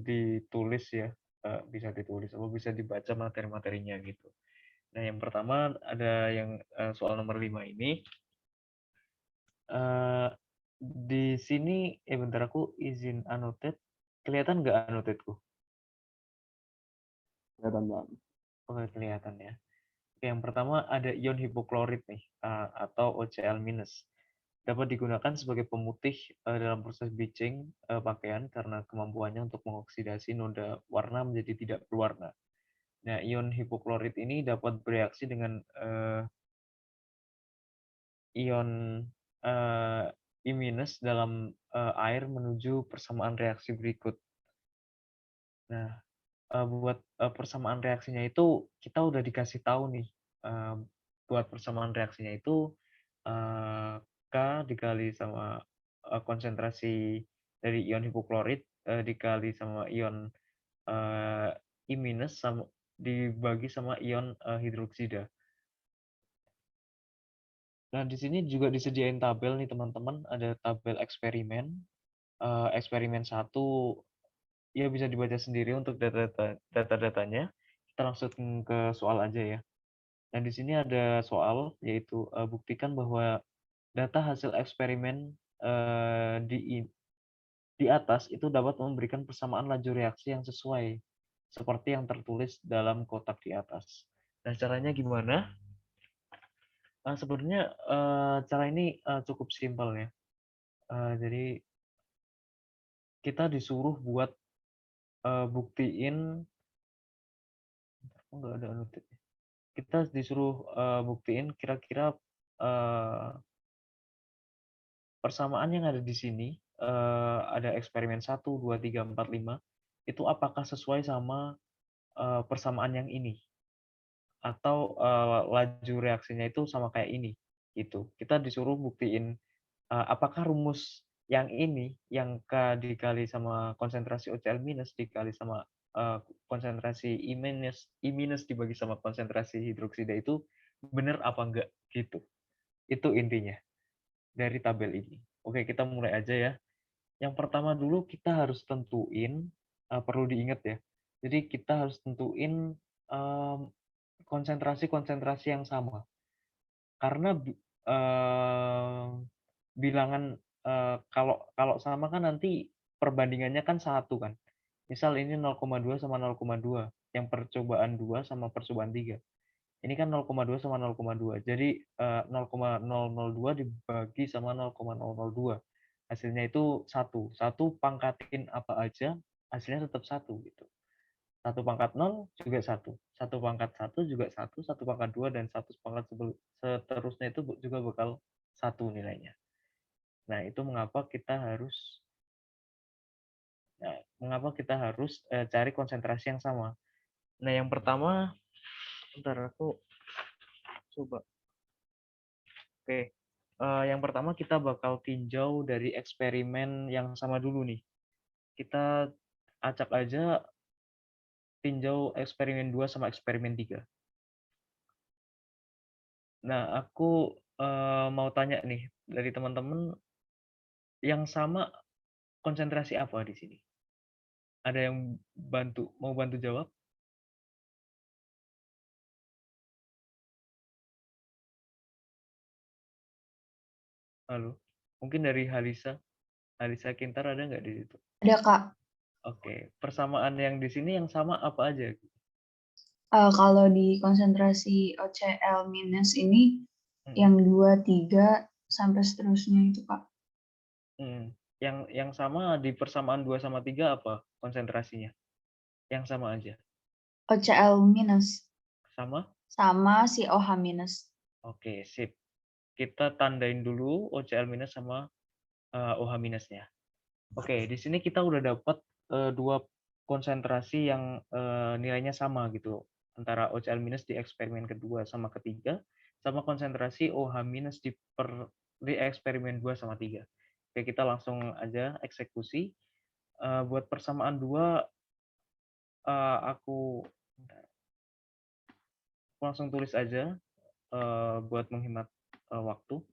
ditulis ya, bisa ditulis atau bisa dibaca materi-materinya gitu. Nah, yang pertama ada yang soal nomor 5 ini. Eh, di sini, bentar aku izin annotate. Kelihatan nggak annotateku? Kelihatan banget. Oke, kelihatan ya. Oke, yang pertama ada ion hipoklorit nih, atau OCl-. Dapat digunakan sebagai pemutih dalam proses bleaching pakaian karena kemampuannya untuk mengoksidasi noda warna menjadi tidak berwarna. Nah, ion hipoklorit ini dapat bereaksi dengan ion I- dalam air menuju persamaan reaksi berikut. Nah, buat persamaan reaksinya itu kita udah dikasih tahu nih. Buat persamaan reaksinya itu K dikali sama konsentrasi dari ion hipoklorit dikali sama ion I- sama dibagi sama ion hidroksida. Nah, di sini juga disediain tabel nih teman-teman, ada tabel eksperimen. Eksperimen 1 ya bisa dibaca sendiri untuk data-datanya. Kita langsung ke soal aja ya. Nah, di sini ada soal yaitu buktikan bahwa data hasil eksperimen di atas itu dapat memberikan persamaan laju reaksi yang sesuai seperti yang tertulis dalam kotak di atas. Nah, caranya gimana? Sebenarnya cara ini cukup simpel ya. Jadi kita disuruh buat buktiin, nggak ada notif. Kita disuruh buktiin kira-kira persamaan yang ada di sini, ada eksperimen 1, 2, 3, 4, 5, itu apakah sesuai sama persamaan yang ini? Atau laju reaksinya itu sama kayak ini? Gitu. Kita disuruh buktiin apakah rumus yang ini, yang K dikali sama konsentrasi OCl minus dikali sama konsentrasi I minus dibagi sama konsentrasi hidroksida itu benar apa enggak gitu. Itu intinya dari tabel ini. Oke, kita mulai aja ya. Yang pertama dulu kita harus tentuin, perlu diingat ya. Jadi kita harus tentuin konsentrasi-konsentrasi yang sama. Karena bilangan kalau sama kan nanti perbandingannya kan satu kan. Misal ini 0,2 sama 0,2, yang percobaan 2 sama percobaan 3. Ini kan 0,2 sama 0,2. Jadi 0,002 dibagi sama 0,002. Hasilnya itu 1. 1 pangkatin apa aja, hasilnya tetap 1 gitu. 1 pangkat 0 juga 1. 1 pangkat 1 juga 1, 1 pangkat 2 dan 1 pangkat seterusnya itu juga bakal 1 nilainya. Nah, itu mengapa kita harus cari konsentrasi yang sama. Nah, yang pertama, bentar aku coba. Oke, yang pertama kita bakal tinjau dari eksperimen yang sama dulu nih. Kita acak aja tinjau eksperimen 2 sama eksperimen 3. Nah, aku mau tanya nih dari teman-teman, yang sama konsentrasi apa di sini? Ada yang mau bantu jawab? Halo? Mungkin dari Halisa Kintar ada nggak di situ? Ada, Kak. Oke, persamaan yang di sini yang sama apa aja? Kalau di konsentrasi OCl minus ini, yang 2, 3, sampai seterusnya itu, Kak. Yang sama di persamaan 2 sama 3 apa konsentrasinya? Yang sama aja. OCl minus. Sama? Sama si OH minus. Oke, sip. Kita tandain dulu OCl minus sama OH minusnya. Oke, di sini kita udah dapat dua konsentrasi yang nilainya sama gitu. Antara OCl minus di eksperimen kedua sama ketiga, sama konsentrasi OH minus di eksperimen 2 sama 3. Oke, kita langsung aja eksekusi. Buat persamaan 2, aku langsung tulis aja buat menghemat waktu.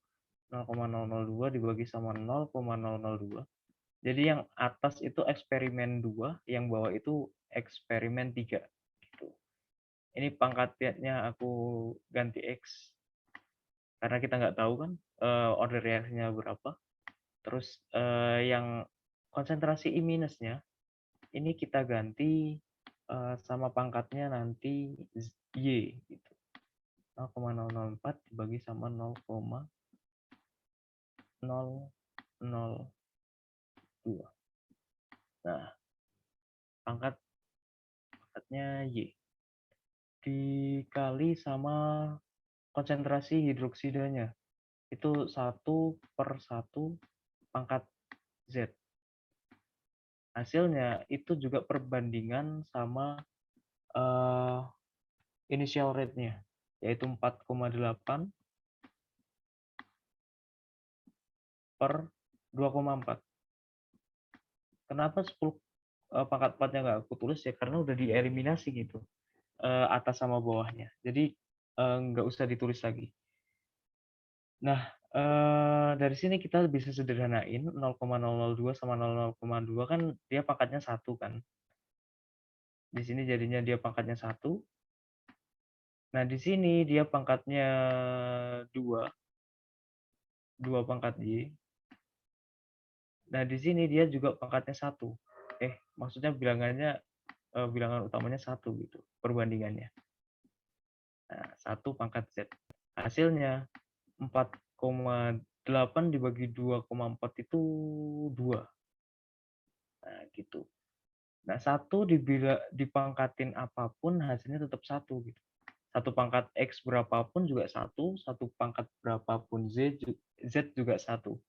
0,002 dibagi sama 0,002. Jadi yang atas itu eksperimen 2, yang bawah itu eksperimen 3. Gitu. Ini pangkatnya aku ganti X, karena kita nggak tahu kan order reaksinya berapa. Terus yang konsentrasi I minusnya, ini kita ganti sama pangkatnya nanti Y gitu. 0,004 dibagi sama 0,002. Nah, pangkatnya Y dikali sama konsentrasi hidroksidanya. Itu 1/1 pangkat Z. Hasilnya itu juga perbandingan sama initial rate-nya, yaitu 4,8 per 2,4. Kenapa 10 pangkat 4-nya nggak aku tulis ya? Karena udah dieliminasi gitu, atas sama bawahnya. Jadi nggak usah ditulis lagi. Nah, dari sini kita bisa sederhanain 0,002 sama 0,0,2 kan dia pangkatnya 1 kan. Di sini jadinya dia pangkatnya 1. Nah, di sini dia pangkatnya 2 pangkat Y. Nah, di sini dia juga pangkatnya 1. Maksudnya bilangan utamanya 1 gitu, perbandingannya. Nah, 1 pangkat Z. Hasilnya 4,8 dibagi 2,4 itu 2. Nah, gitu. Nah, 1 dipangkatin apapun hasilnya tetap 1 gitu. 1 pangkat X berapapun juga 1 pangkat berapapun Z juga 1.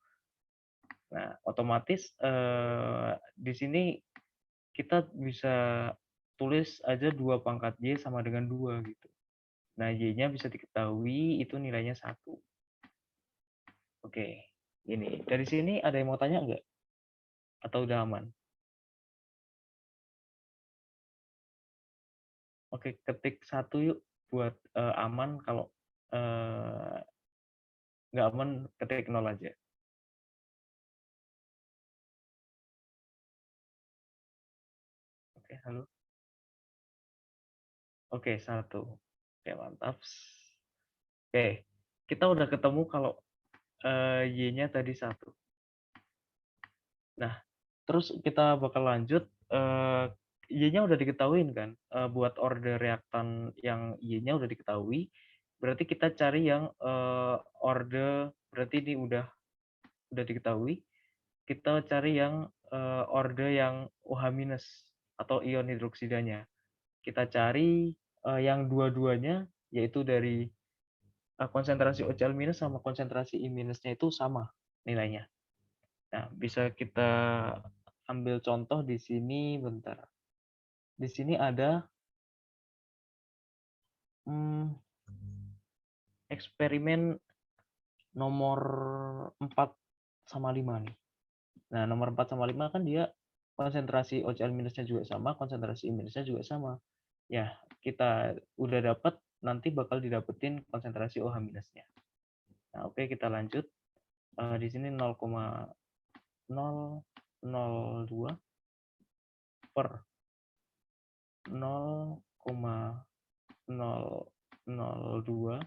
Nah, otomatis di sini kita bisa tulis aja 2 pangkat Y sama dengan 2 gitu. Nah, Y-nya bisa diketahui itu nilainya 1. Oke, ini. Dari sini ada yang mau tanya nggak? Atau udah aman? Oke, ketik 1 yuk buat aman. Kalau nggak aman, ketik 0 aja. Oke, halo. Oke, 1. Oke, mantap. Oke, kita udah ketemu kalau Y-nya tadi 1. Nah, terus kita bakal lanjut. Y-nya udah diketahuin kan? Buat order reaktan yang Y-nya udah diketahui. Berarti kita cari yang order, berarti ini udah diketahui. Kita cari yang order yang OH- atau ion hidroksidanya. Kita cari yang dua-duanya, yaitu dari konsentrasi OCl- sama konsentrasi I- itu sama nilainya. Nah, bisa kita ambil contoh di sini bentar. Di sini ada eksperimen nomor 4 sama 5 nih. Nah, nomor 4 sama 5 kan dia konsentrasi OCl- juga sama, konsentrasi I- juga sama. Ya, kita udah dapat, nanti bakal didapetin konsentrasi OH-nya. Nah, oke, kita lanjut. Di sini 0,002 per 0,002.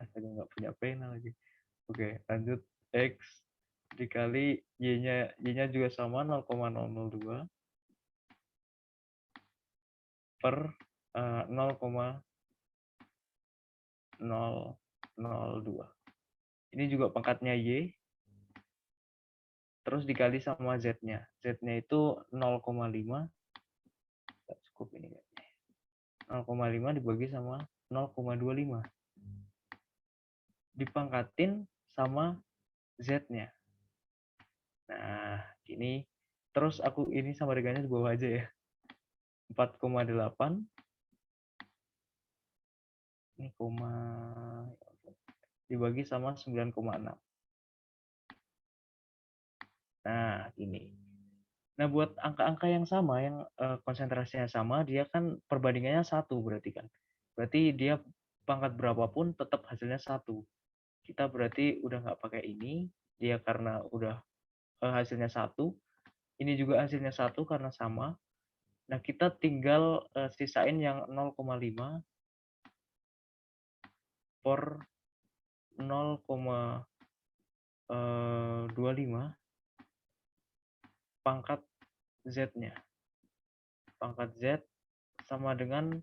Astaga, nggak punya pena lagi. Oke, lanjut. X dikali Y-nya juga sama 0,002 per 0,002. Ini juga pangkatnya Y. Terus dikali sama Z-nya. Z-nya itu 0,5. Cukup ini. 0,5 dibagi sama 0,25. Dipangkatin sama Z-nya. Nah, ini terus aku ini sama dengannya di bawah aja ya. 4,8 ini dibagi sama 9,6. Nah, ini. Nah, buat angka-angka yang sama, yang konsentrasinya sama, dia kan perbandingannya 1 berarti kan. Berarti dia pangkat berapapun tetap hasilnya 1. Kita berarti udah nggak pakai ini, dia karena udah hasilnya 1. Ini juga hasilnya 1 karena sama. Nah, kita tinggal sisain yang 0,5 per 0,25 pangkat Z-nya. Pangkat Z sama dengan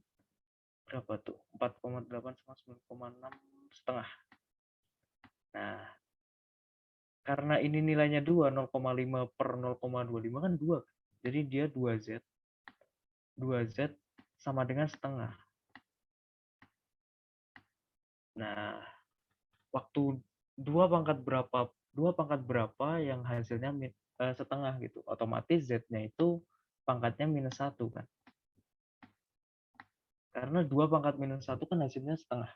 berapa tuh? 4,8 sama 9,6 setengah. Nah, karena ini nilainya 2, 0,5 per 0,25 kan 2. Jadi dia 2Z. 2Z sama dengan setengah. Nah, waktu 2 pangkat berapa yang hasilnya setengah gitu. Otomatis Z-nya itu pangkatnya -1 kan. Karena 2 pangkat -1 kan hasilnya setengah.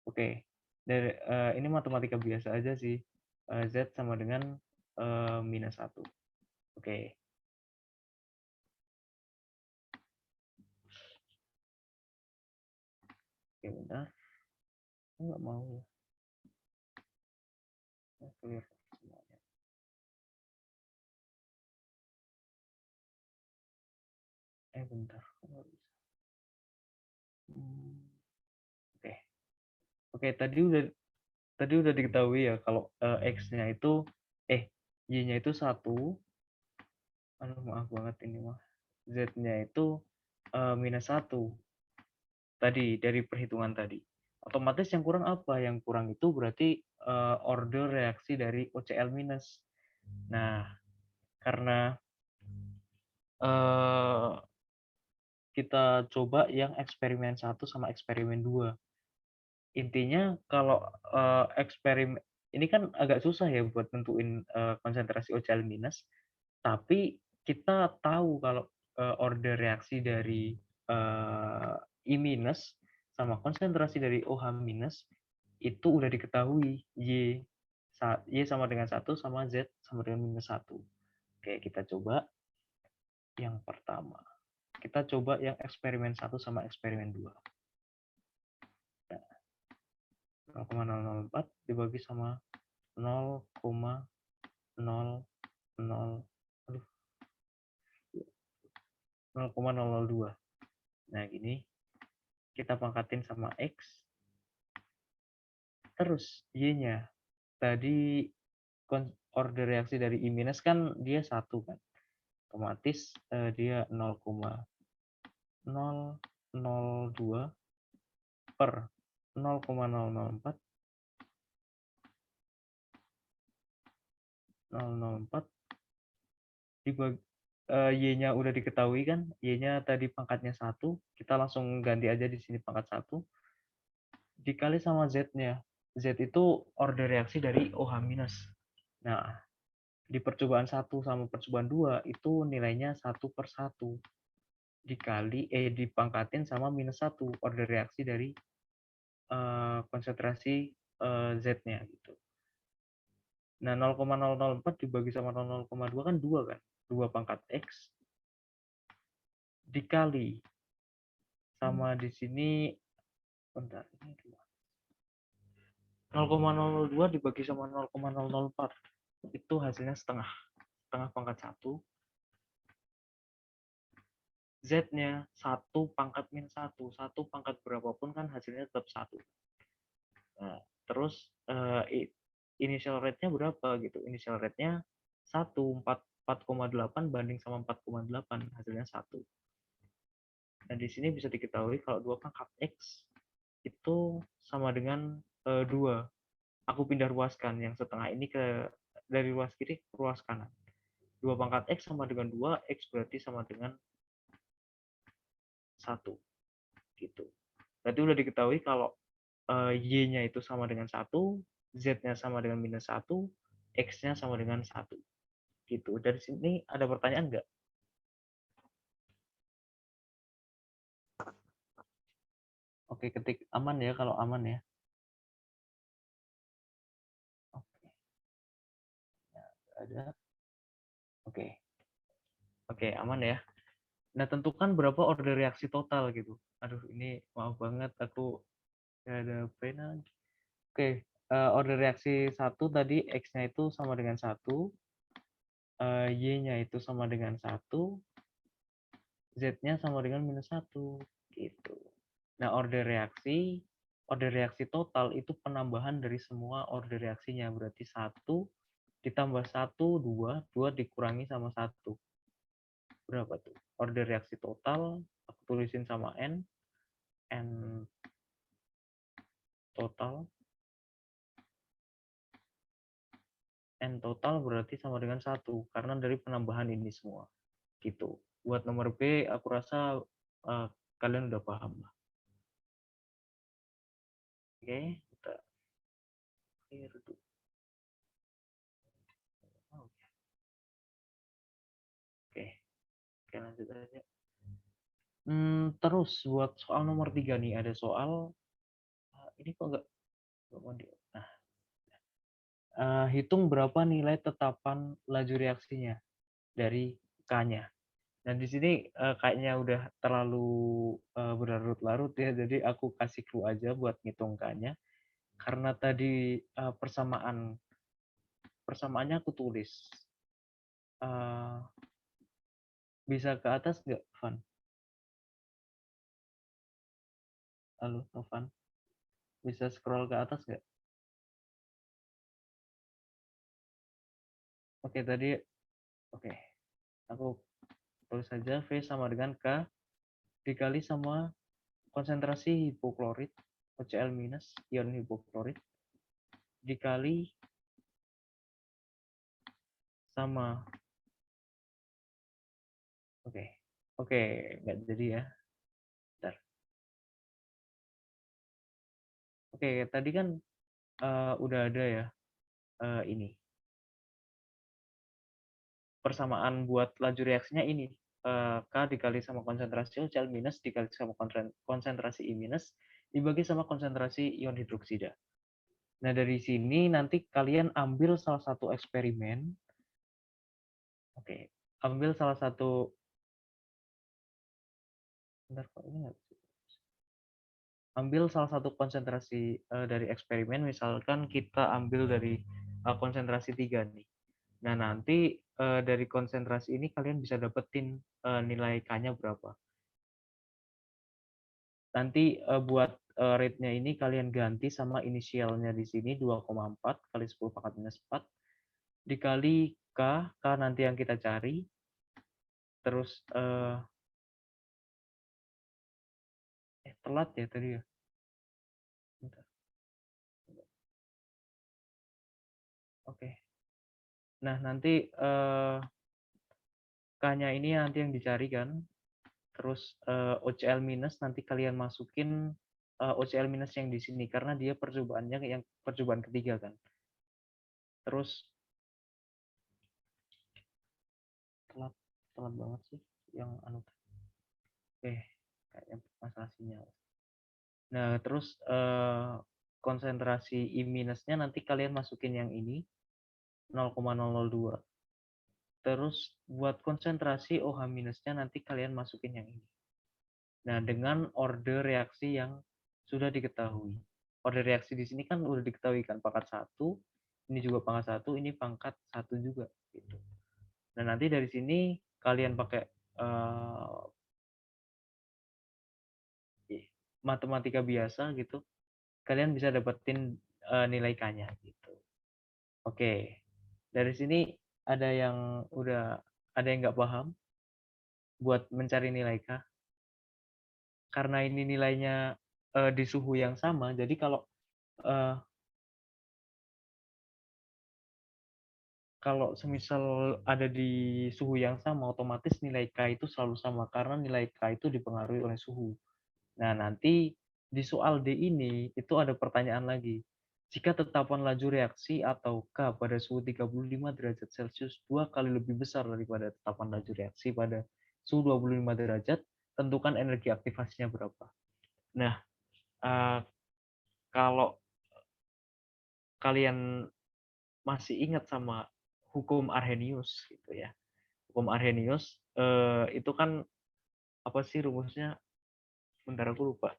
Oke. Dari ini matematika biasa aja sih. Z sama dengan -1. Oke. Oke, bentar. Nggak mau. Clear semuanya. Bentar. Oke. Oke, tadi udah diketahui ya kalau X-nya itu Y-nya itu 1. Aduh, maaf banget ini mah. Z-nya itu -1. Tadi dari perhitungan tadi. Otomatis yang kurang apa? Yang kurang itu berarti order reaksi dari OCL minus. Nah, karena kita coba yang eksperimen 1 sama eksperimen 2. Intinya kalau eksperimen ini kan agak susah ya buat nentuin konsentrasi OCL minus, tapi kita tahu kalau order reaksi dari I minus sama konsentrasi dari OH minus itu udah diketahui Y sama dengan 1 sama Z sama dengan -1. Oke, kita coba yang pertama. Kita coba yang eksperimen 1 sama eksperimen 2. 0,004 dibagi sama 0,002. Nah, gini. Kita pangkatin sama X. Terus Y-nya. Tadi order reaksi dari I minus kan dia 1 kan. Otomatis dia 0,002 per 0,004 dibagi Y-nya udah diketahui kan, Y-nya tadi pangkatnya 1, kita langsung ganti aja di sini pangkat 1, dikali sama Z-nya. Z itu order reaksi dari OH minus. Nah, di percobaan 1 sama percobaan 2 itu nilainya 1 per 1. Dipangkatin sama -1, order reaksi dari konsentrasi Z-nya gitu. Nah, 0,004 dibagi sama 0,2 kan 2 kan? 2 pangkat X dikali sama di sini bentar ini 0,002 dibagi sama 0,004 itu hasilnya setengah pangkat 1. Z-nya 1 pangkat -1, 1 pangkat berapapun kan hasilnya tetap 1. Nah, terus initial rate-nya berapa gitu? Initial rate-nya 4,8 banding sama 4,8 hasilnya 1. Nah, di sini bisa diketahui kalau 2 pangkat X itu sama dengan 2. Aku pindah ruaskan yang setengah ini dari ruas kiri ke ruas kanan. 2 pangkat X sama dengan 2, X berarti sama dengan 1. Gitu. Berarti udah diketahui kalau Y-nya itu sama dengan 1, Z-nya sama dengan -1, X-nya sama dengan 1. Gitu. Dari sini ada pertanyaan nggak? Oke, ketik aman ya kalau aman ya. Oke. Nah, ada. Oke. Oke, aman ya. Nah, tentukan berapa order reaksi total gitu. Aduh, ini maaf banget aku nggak ada pena. Oke, order reaksi 1 tadi X-nya itu sama dengan 1, Y-nya itu sama dengan 1, Z-nya sama dengan -1 gitu. Nah, order reaksi total itu penambahan dari semua order reaksinya. Berarti 1 ditambah 1, 2 dikurangi sama 1. berapa tuh? Order reaksi total, aku tulisin sama N total. N total berarti sama dengan 1, karena dari penambahan ini semua. Gitu. Buat nomor B, aku rasa kalian udah paham lah. Oke, kita clear dulu. Oke, lanjut aja. Terus buat soal nomor 3 nih, ada soal ini kok nggak mau di. Nah, hitung berapa nilai tetapan laju reaksinya dari K-nya. Nah, di sini kayaknya udah terlalu berlarut-larut ya, jadi aku kasih clue aja buat ngitung K-nya. Karena tadi persamaannya aku tulis. Bisa ke atas nggak, Van? Halo, Van. Bisa scroll ke atas nggak? Oke, tadi oke. Aku tulis saja V sama dengan K dikali sama konsentrasi hipoklorit HCl minus ion hipoklorit dikali sama oke nggak jadi ya. Bentar. Oke, tadi kan udah ada ya ini persamaan buat laju reaksinya ini K dikali sama konsentrasi HCl minus dikali sama konsentrasi I minus dibagi sama konsentrasi ion hidroksida. Nah, dari sini nanti kalian ambil salah satu eksperimen. Oke, ambil salah satu. Bentar, kok ini nggak bisa. Ambil salah satu konsentrasi dari eksperimen, misalkan kita ambil dari konsentrasi 3 nih. Nah, nanti dari konsentrasi ini kalian bisa dapetin nilai K-nya berapa. Nanti buat rate-nya ini kalian ganti sama inisialnya di sini 2,4 kali 10 pangkat minus 4 dikali K nanti yang kita cari. Terus telat ya tadi ya. Bentar. Oke. Nah, nanti K-nya ini nanti yang dicari kan. Terus OCl minus nanti kalian masukin OCl minus yang di sini karena dia percobaannya yang percobaan ketiga kan. Terus telat banget sih yang anu. Kayaknya masalah sinyal. Nah, terus konsentrasi I minusnya nanti kalian masukin yang ini 0,002. Terus buat konsentrasi OH minusnya nanti kalian masukin yang ini. Nah, dengan order reaksi yang sudah diketahui. Order reaksi di sini kan udah diketahui kan, pangkat 1, ini juga pangkat 1, ini pangkat 1 juga gitu. Nah, nanti dari sini kalian pakai matematika biasa gitu. Kalian bisa dapetin nilai K-nya gitu. Oke. Dari sini ada yang nggak paham buat mencari nilai K. Karena ini nilainya di suhu yang sama, jadi kalau semisal ada di suhu yang sama, otomatis nilai K itu selalu sama karena nilai K itu dipengaruhi oleh suhu. Nah, nanti di soal D ini itu ada pertanyaan lagi. Jika tetapan laju reaksi atau K pada suhu 35 derajat Celcius 2 kali lebih besar daripada tetapan laju reaksi pada suhu 25 derajat, tentukan energi aktivasinya berapa. Nah, kalau kalian masih ingat sama hukum Arrhenius gitu ya. Hukum Arrhenius itu kan apa sih rumusnya? Bentar aku lupa.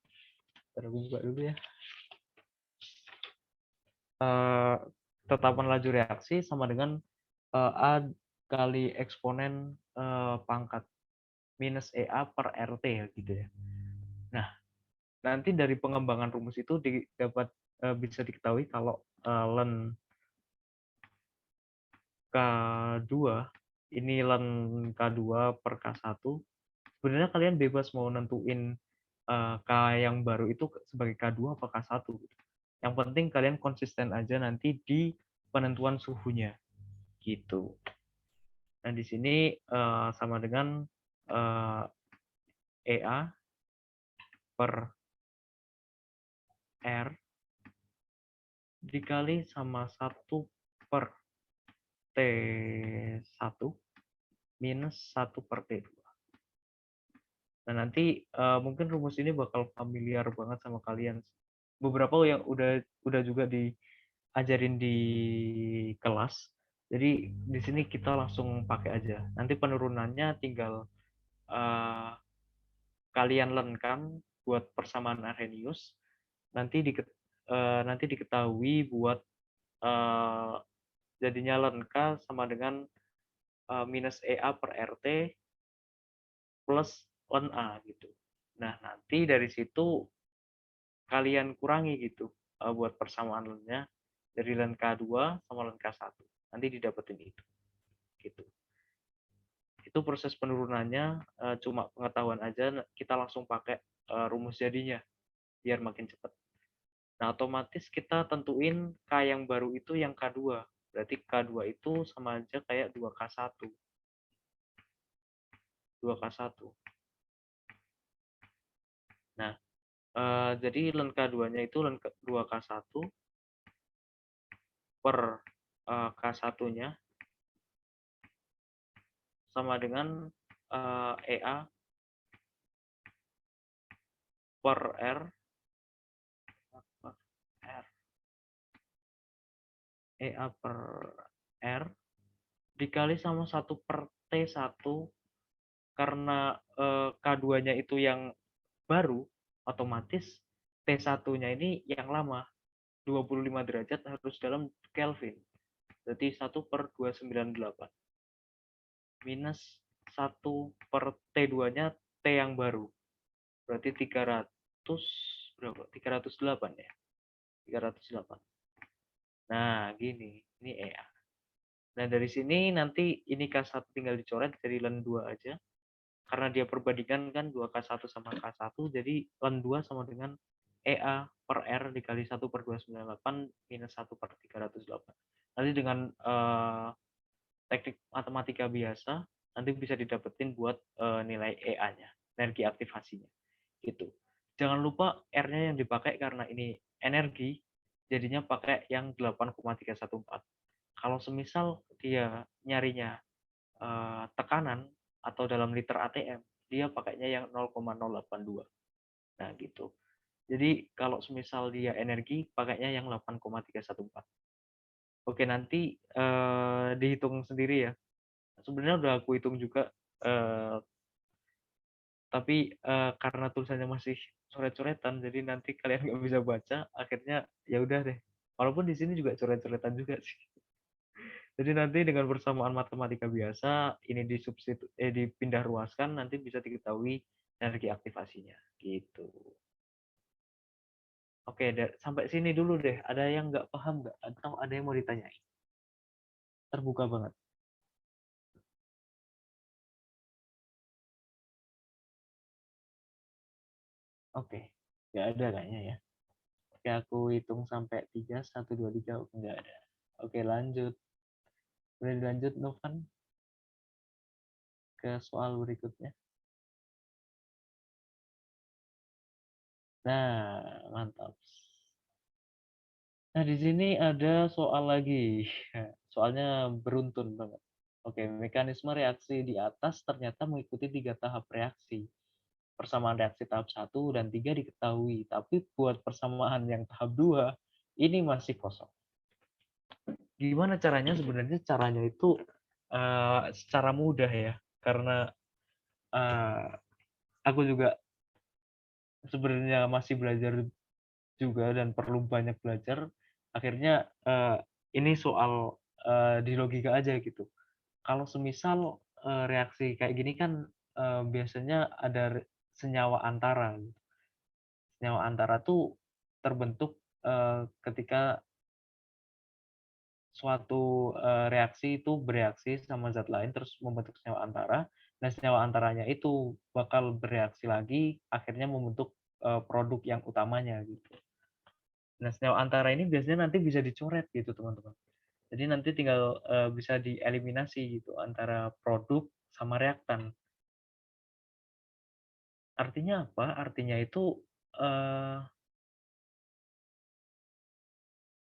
Bentar aku buka dulu ya. Tetapan laju reaksi sama dengan A kali eksponen pangkat minus EA per RT gitu ya. Nah, nanti dari pengembangan rumus itu bisa diketahui kalau ln K2 ini len K2 per K1, sebenarnya kalian bebas mau nentuin K yang baru itu sebagai K2 apa K1 gitu. Yang penting kalian konsisten aja nanti di penentuan suhunya gitu. Nah, di sini sama dengan EA per R dikali sama 1 per T1 minus 1 per T2. Nah, nanti mungkin rumus ini bakal familiar banget sama kalian. Beberapa yang udah juga diajarin di kelas. Jadi di sini kita langsung pakai aja. Nanti penurunannya tinggal kalian lenkan buat persamaan Arrhenius. Nanti diketahui buat jadinya len K sama dengan minus EA per RT plus len A gitu. Nah, nanti dari situ kalian kurangi gitu buat persamaan lennya dari len K2 sama len K1. Nanti didapetin itu. Gitu. Itu proses penurunannya cuma pengetahuan aja, kita langsung pakai rumus jadinya biar makin cepat. Nah, otomatis kita tentuin K yang baru itu yang K2. Berarti K2 itu sama aja kayak 2K1. 2K1. Nah, jadi len K2-nya itu len 2K1 per K1-nya sama dengan EA per R EA per R dikali sama 1 per T1 karena K2-nya itu yang baru, otomatis T1-nya ini yang lama. 25 derajat harus dalam Kelvin. Berarti 1 per 298. Minus 1 per T2-nya T yang baru. Berarti 300 berapa? 308 ya. 308. Nah, gini. Ini EA. Nah, dari sini nanti ini K1 tinggal dicoret jadi len 2 aja. Karena dia perbandingan kan 2K1 sama K1, jadi len 2 sama dengan EA per R dikali 1 per 298 minus 1 per 308. Nanti dengan teknik matematika biasa, nanti bisa didapetin buat nilai EA-nya, energi aktivasinya. Gitu. Jangan lupa R-nya yang dipakai karena ini energi, jadinya pakai yang 8,314. Kalau semisal dia nyarinya tekanan atau dalam liter ATM, dia pakainya yang 0,082. Nah, gitu. Jadi kalau semisal dia energi, pakainya yang 8,314. Oke, nanti dihitung sendiri ya. Sebenarnya udah aku hitung juga, tapi karena tulisannya masih coret-coretan, jadi nanti kalian nggak bisa baca, akhirnya ya udah deh. Walaupun di sini juga coret-coretan juga sih. Jadi nanti dengan persamaan matematika biasa ini dipindah ruaskan, nanti bisa diketahui energi aktivasinya gitu. Oke, sampai sini dulu deh. Ada yang nggak paham nggak? Atau ada yang mau ditanyain? Terbuka banget. Oke, nggak ada kayaknya ya. Oke, aku hitung sampai 3, 1, 2, 3. Oke, nggak ada. Oke, lanjut. Boleh dilanjut, Novan, ke soal berikutnya. Nah, mantap. Nah, di sini ada soal lagi. Soalnya beruntun banget. Oke, mekanisme reaksi di atas ternyata mengikuti 3 tahap reaksi. Persamaan reaksi tahap 1 dan 3 diketahui, tapi buat persamaan yang tahap 2, ini masih kosong. Gimana caranya? Sebenarnya caranya itu secara mudah ya, karena aku juga sebenarnya masih belajar juga dan perlu banyak belajar. Akhirnya ini soal di logika aja gitu. Kalau semisal reaksi kayak gini kan biasanya ada senyawa antara. Senyawa antara tuh terbentuk ketika suatu reaksi itu bereaksi sama zat lain terus membentuk senyawa antara. Nah, senyawa antaranya itu bakal bereaksi lagi, akhirnya membentuk produk yang utamanya gitu. Nah, senyawa antara ini biasanya nanti bisa dicoret gitu, teman-teman. Jadi nanti tinggal bisa dieliminasi gitu antara produk sama reaktan. Artinya apa? Artinya itu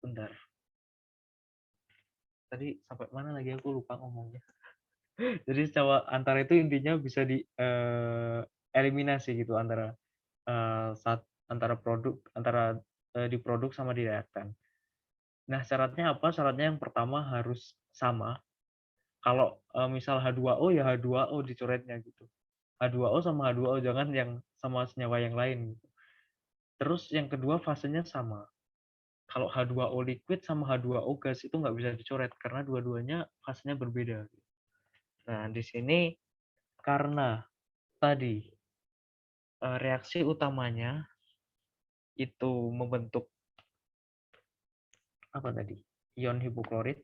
bentar. Tadi sampai mana lagi aku lupa ngomongnya. Jadi senyawa antara itu intinya bisa dieliminasi gitu antara antara produk antara diproduk sama di reaktan. Nah, syaratnya apa? Syaratnya yang pertama harus sama. Kalau misal H2O ya H2O dicoretnya gitu. H2O sama H2O, jangan yang sama senyawa yang lain gitu. Terus yang kedua fasenya sama. Kalau H2O liquid sama H2O gas itu nggak bisa dicoret karena dua-duanya fasenya berbeda. Nah, di sini karena tadi reaksi utamanya itu membentuk apa tadi? Ion hipoklorit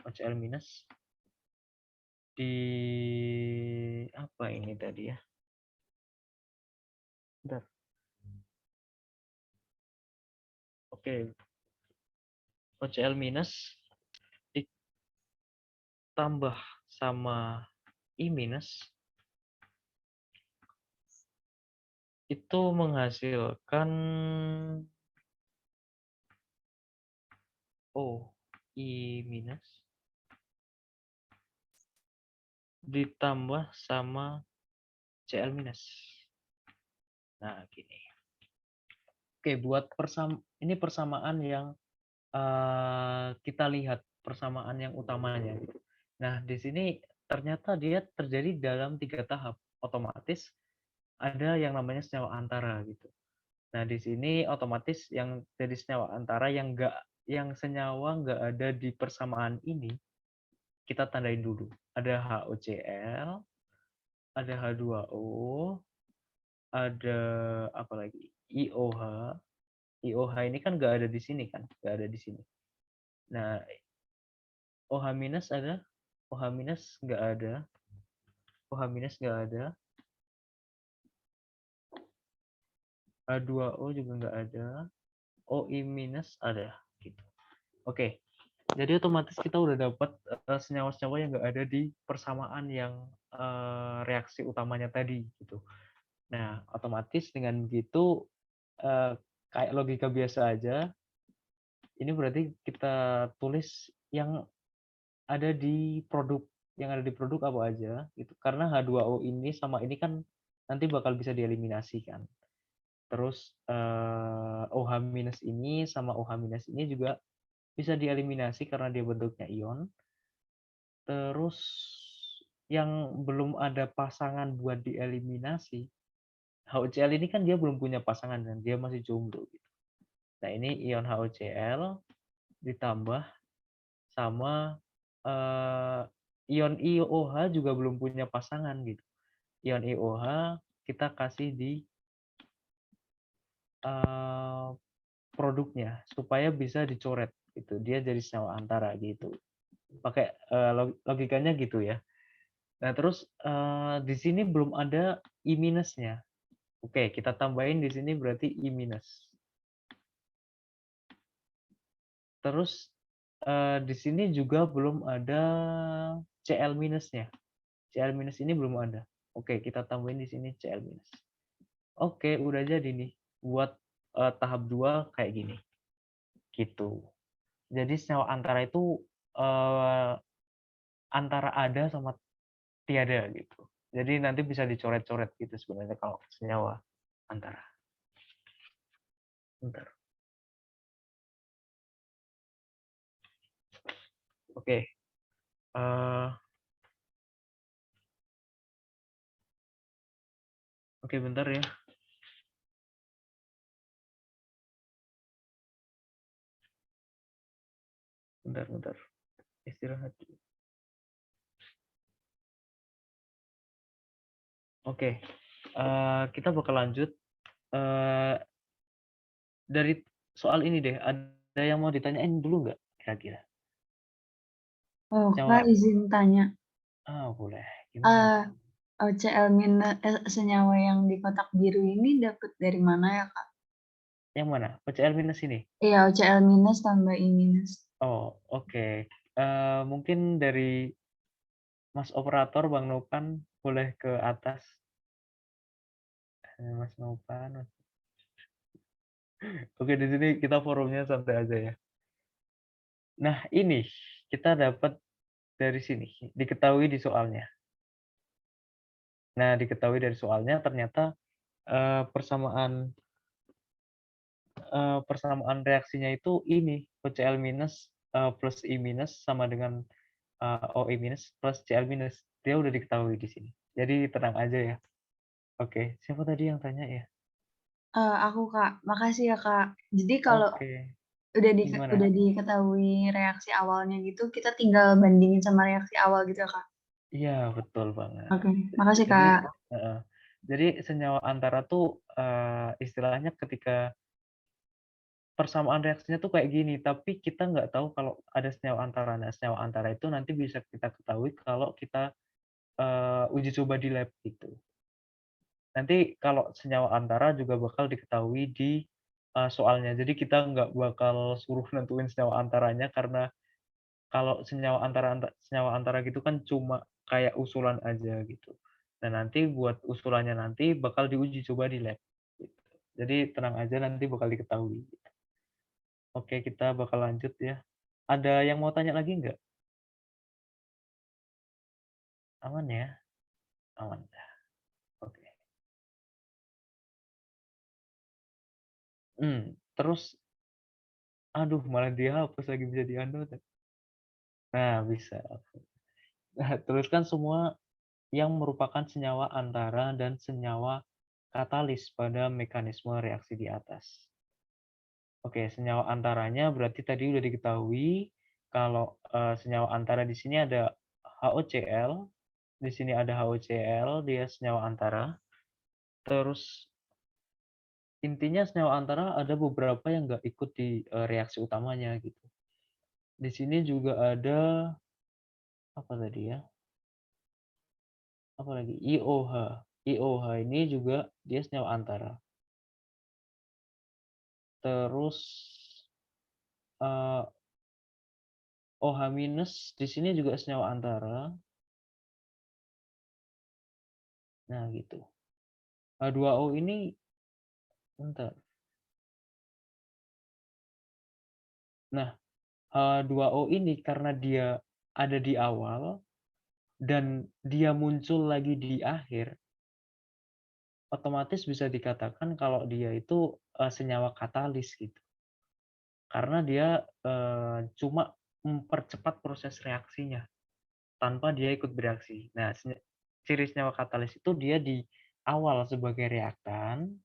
HCl- di apa ini tadi ya? Bentar. Oke, HCl- ditambah sama I- itu menghasilkan OI- ditambah sama Cl-. Nah, gini. Oke, buat ini persamaan yang kita lihat persamaan yang utamanya. Nah, di sini ternyata dia terjadi dalam 3 tahap. Otomatis ada yang namanya senyawa antara gitu. Nah, di sini otomatis yang jadi senyawa antara yang senyawa nggak ada di persamaan ini, kita tandain dulu. Ada HOCl, ada H2O, ada apa lagi? IOH. IOH ini kan nggak ada di sini kan, nggak ada di sini. Nah, OH- ada, OH- nggak ada, OH- nggak ada, H2O juga nggak ada, OI- ada, gitu. Oke, jadi otomatis kita udah dapat senyawa-senyawa yang nggak ada di persamaan yang reaksi utamanya tadi, gitu. Nah, otomatis dengan begitu kayak logika biasa aja, ini berarti kita tulis yang ada di produk. Yang ada di produk apa aja, gitu. Karena H2O ini sama ini kan nanti bakal bisa dieliminasi kan. Terus OH- ini sama OH- ini juga bisa dieliminasi karena dia bentuknya ion. Terus yang belum ada pasangan buat dieliminasi, HOCl ini kan dia belum punya pasangan dan dia masih jomblo gitu. Nah, ini ion HOCl ditambah sama ion IOH juga belum punya pasangan gitu. Ion IOH kita kasih di produknya supaya bisa dicoret gitu. Dia jadi senyawa antara gitu. Pakai logikanya gitu ya. Nah, terus di sini belum ada I-nya. Oke, kita tambahin di sini berarti I-. Terus di sini juga belum ada Cl-nya. Cl- ini belum ada. Oke, kita tambahin di sini Cl-. Oke, udah jadi nih. Buat tahap 2 kayak gini. Gitu. Jadi senyawa antara itu antara ada sama tiada gitu. Jadi nanti bisa dicoret-coret gitu sebenarnya kalau senyawa antara. Bentar. Oke. Oke, bentar ya. Bentar. Istirahat. Oke. Kita bakal lanjut. Dari soal ini deh, ada yang mau ditanyain dulu nggak kira-kira? Oh, Senyawa Kak izin tanya. boleh. Gimana? OCl senyawa yang di kotak biru ini dapat dari mana ya, Kak? Yang mana? OCl minus ini? Iya, OCl minus tambah I minus. Oh, oke. Mungkin dari Mas Operator, Bang Nopan, boleh ke atas. Mas Nopan. Oke, di sini kita forumnya santai aja ya. Nah, ini kita dapat dari sini, diketahui di soalnya. Nah, diketahui dari soalnya ternyata persamaan persamaan reaksinya itu ini OCl minus plus I minus sama dengan OE minus plus Cl minus. Dia udah diketahui di sini. Jadi tenang aja ya. Oke, siapa tadi yang tanya ya? Aku, Kak. Makasih ya, Kak. Jadi kalau Oke, udah gimana? diketahui reaksi awalnya gitu, kita tinggal bandingin sama reaksi awal gitu ya, Kak? Iya, betul banget. Oke, makasih, Jadi, Kak. heeh. Jadi senyawa antara tuh istilahnya ketika persamaan reaksinya tuh kayak gini, tapi kita nggak tahu kalau ada senyawa antara. Nah, senyawa antara itu nanti bisa kita ketahui kalau kita uji coba di lab gitu. Nanti kalau senyawa antara juga bakal diketahui di soalnya. Jadi kita nggak bakal suruh nentuin senyawa antaranya karena kalau senyawa antara gitu kan cuma kayak usulan aja gitu. Nah, nanti buat usulannya nanti bakal diuji coba di lab gitu. Jadi tenang aja nanti bakal diketahui. Oke, kita bakal lanjut ya. Ada yang mau tanya lagi nggak? Aman ya? Aman. Oke. Terus aduh malah dihapus lagi bisa di-undownload. Nah, bisa. Nah, tuliskan semua yang merupakan senyawa antara dan senyawa katalis pada mekanisme reaksi di atas. Oke, senyawa antaranya berarti tadi udah diketahui kalau senyawa antara di sini ada HOCl, di sini ada HOCl, dia senyawa antara. Terus intinya senyawa antara ada beberapa yang nggak ikut di reaksi utamanya gitu. Di sini juga ada apa tadi ya? Apa lagi? IOH. IOH ini juga dia senyawa antara. Terus OH minus di sini juga senyawa antara. Nah, gitu. H2O ini bentar. Nah, H2O ini karena dia ada di awal dan dia muncul lagi di akhir, otomatis bisa dikatakan kalau dia itu senyawa katalis gitu. Karena dia cuma mempercepat proses reaksinya tanpa dia ikut bereaksi. Nah, ciri senyawa katalis itu dia di awal sebagai reaktan,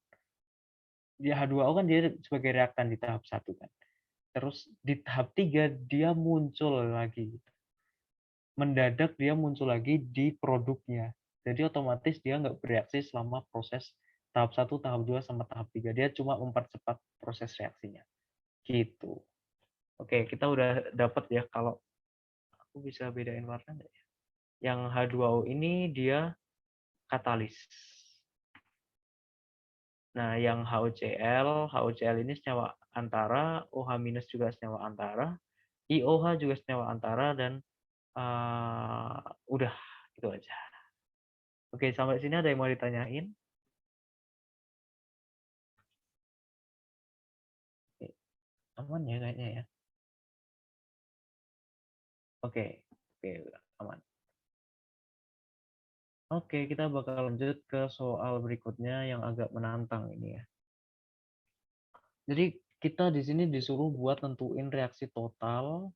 di H2O kan dia sebagai reaktan di tahap 1 kan. Terus di tahap 3 dia muncul lagi. Mendadak dia muncul lagi di produknya. Jadi otomatis dia nggak bereaksi selama proses tahap 1, tahap 2, sama tahap 3. Dia cuma mempercepat proses reaksinya. Gitu. Oke, kita udah dapat ya kalau aku bisa bedain warna nggak ya? Yang H2O ini dia katalis. Nah, yang HOCl ini senyawa antara, OH- juga senyawa antara, IOH juga senyawa antara, dan udah itu aja. Oke, sampai sini ada yang mau ditanyain? Oke, aman ya kayaknya ya. Oke, oke, udah aman. Oke, kita bakal lanjut ke soal berikutnya yang agak menantang ini ya. Jadi kita di sini disuruh buat tentuin reaksi total.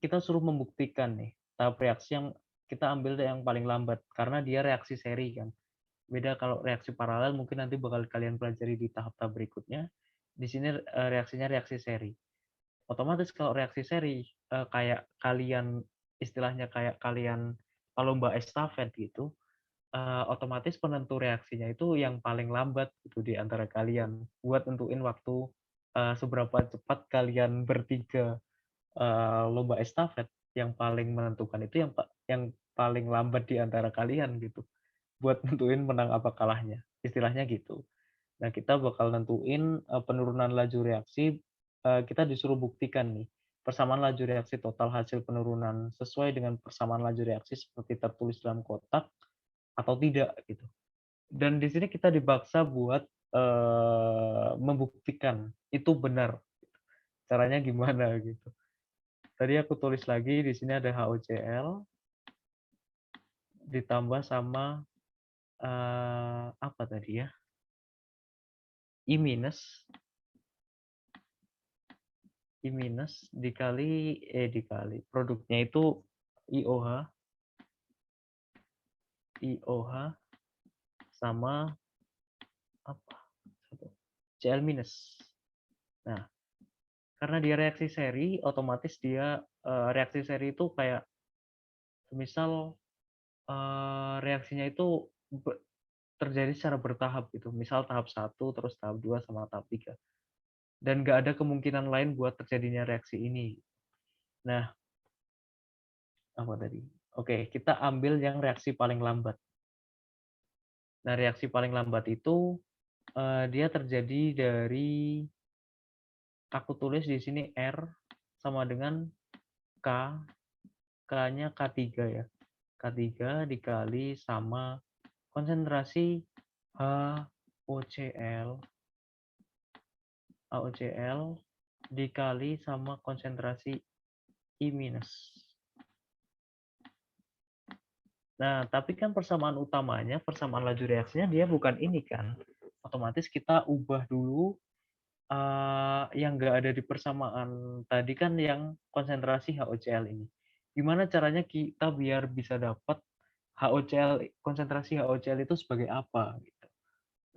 Kita suruh membuktikan nih tahap reaksi yang kita ambil yang paling lambat karena dia reaksi seri kan. Beda kalau reaksi paralel mungkin nanti bakal kalian pelajari di tahap-tahap berikutnya. Di sini reaksinya reaksi seri. Otomatis kalau reaksi seri kayak kalian istilahnya kayak kalian lomba estafet gitu, otomatis penentu reaksinya itu yang paling lambat gitu di antara kalian buat nentuin waktu seberapa cepat kalian bertiga lomba estafet, yang paling menentukan itu yang paling lambat di antara kalian gitu, buat nentuin menang apa kalahnya, istilahnya gitu. Nah, kita bakal nentuin penurunan laju reaksi, kita disuruh buktikan nih, persamaan laju reaksi total hasil penurunan sesuai dengan persamaan laju reaksi seperti tertulis dalam kotak atau tidak gitu. Dan di sini kita dipaksa buat membuktikan itu benar. Caranya gimana gitu. Tadi aku tulis lagi di sini ada HOCl ditambah sama apa tadi ya? I minus dikali produknya itu IOH sama apa? Cl minus. Nah, karena dia reaksi seri, otomatis dia reaksi seri itu kayak misal reaksinya itu terjadi secara bertahap gitu. Misal tahap 1, terus tahap 2 sama tahap 3. Dan nggak ada kemungkinan lain buat terjadinya reaksi ini. Nah, apa tadi? Oke, kita ambil yang reaksi paling lambat. Nah, reaksi paling lambat itu dia terjadi dari, aku tulis di sini R sama dengan K, K-nya K3 ya. K3 dikali sama konsentrasi HOCl dikali sama konsentrasi I minus. Nah, tapi kan persamaan utamanya, persamaan laju reaksinya dia bukan ini kan. Otomatis kita ubah dulu yang nggak ada di persamaan tadi kan yang konsentrasi HOCl ini. Gimana caranya kita biar bisa dapat konsentrasi HOCl itu sebagai apa? Gitu.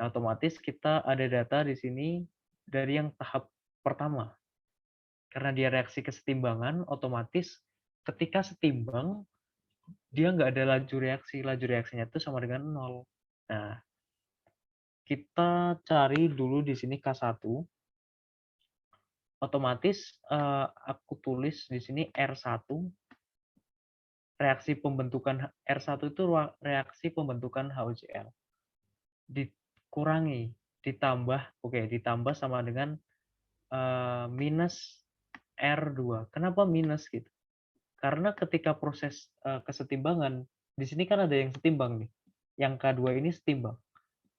Nah, otomatis kita ada data di sini dari yang tahap pertama. Karena dia reaksi kesetimbangan, otomatis ketika setimbang, dia nggak ada laju reaksinya itu sama dengan 0. Nah, kita cari dulu di sini K1, otomatis aku tulis di sini R1, reaksi pembentukan R1 itu reaksi pembentukan HOCl. Dikurangi, ditambah sama dengan minus R2. Kenapa minus gitu? Karena ketika proses kesetimbangan, di sini kan ada yang setimbang nih. Yang K2 ini setimbang.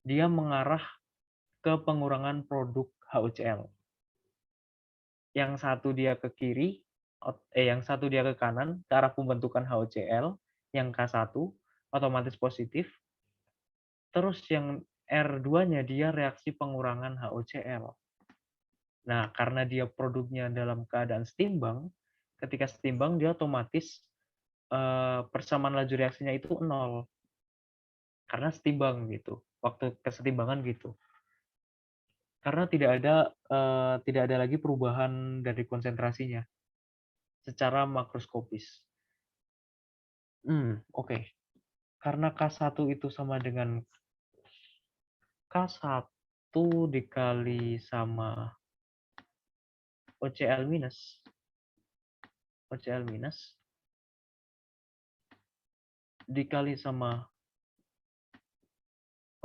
Dia mengarah ke pengurangan produk HOCl. Yang satu dia ke kiri, yang satu dia ke kanan, ke arah pembentukan HOCl, yang K1 otomatis positif. Terus yang R2-nya dia reaksi pengurangan HOCl. Nah, karena dia produknya dalam keadaan setimbang, ketika setimbang dia otomatis persamaan laju reaksinya itu 0. Karena setimbang gitu. Waktu kesetimbangan gitu. Karena tidak ada lagi perubahan dari konsentrasinya secara makroskopis. Oke. Karena K1 itu sama dengan K1 dikali sama OCl minus dikali sama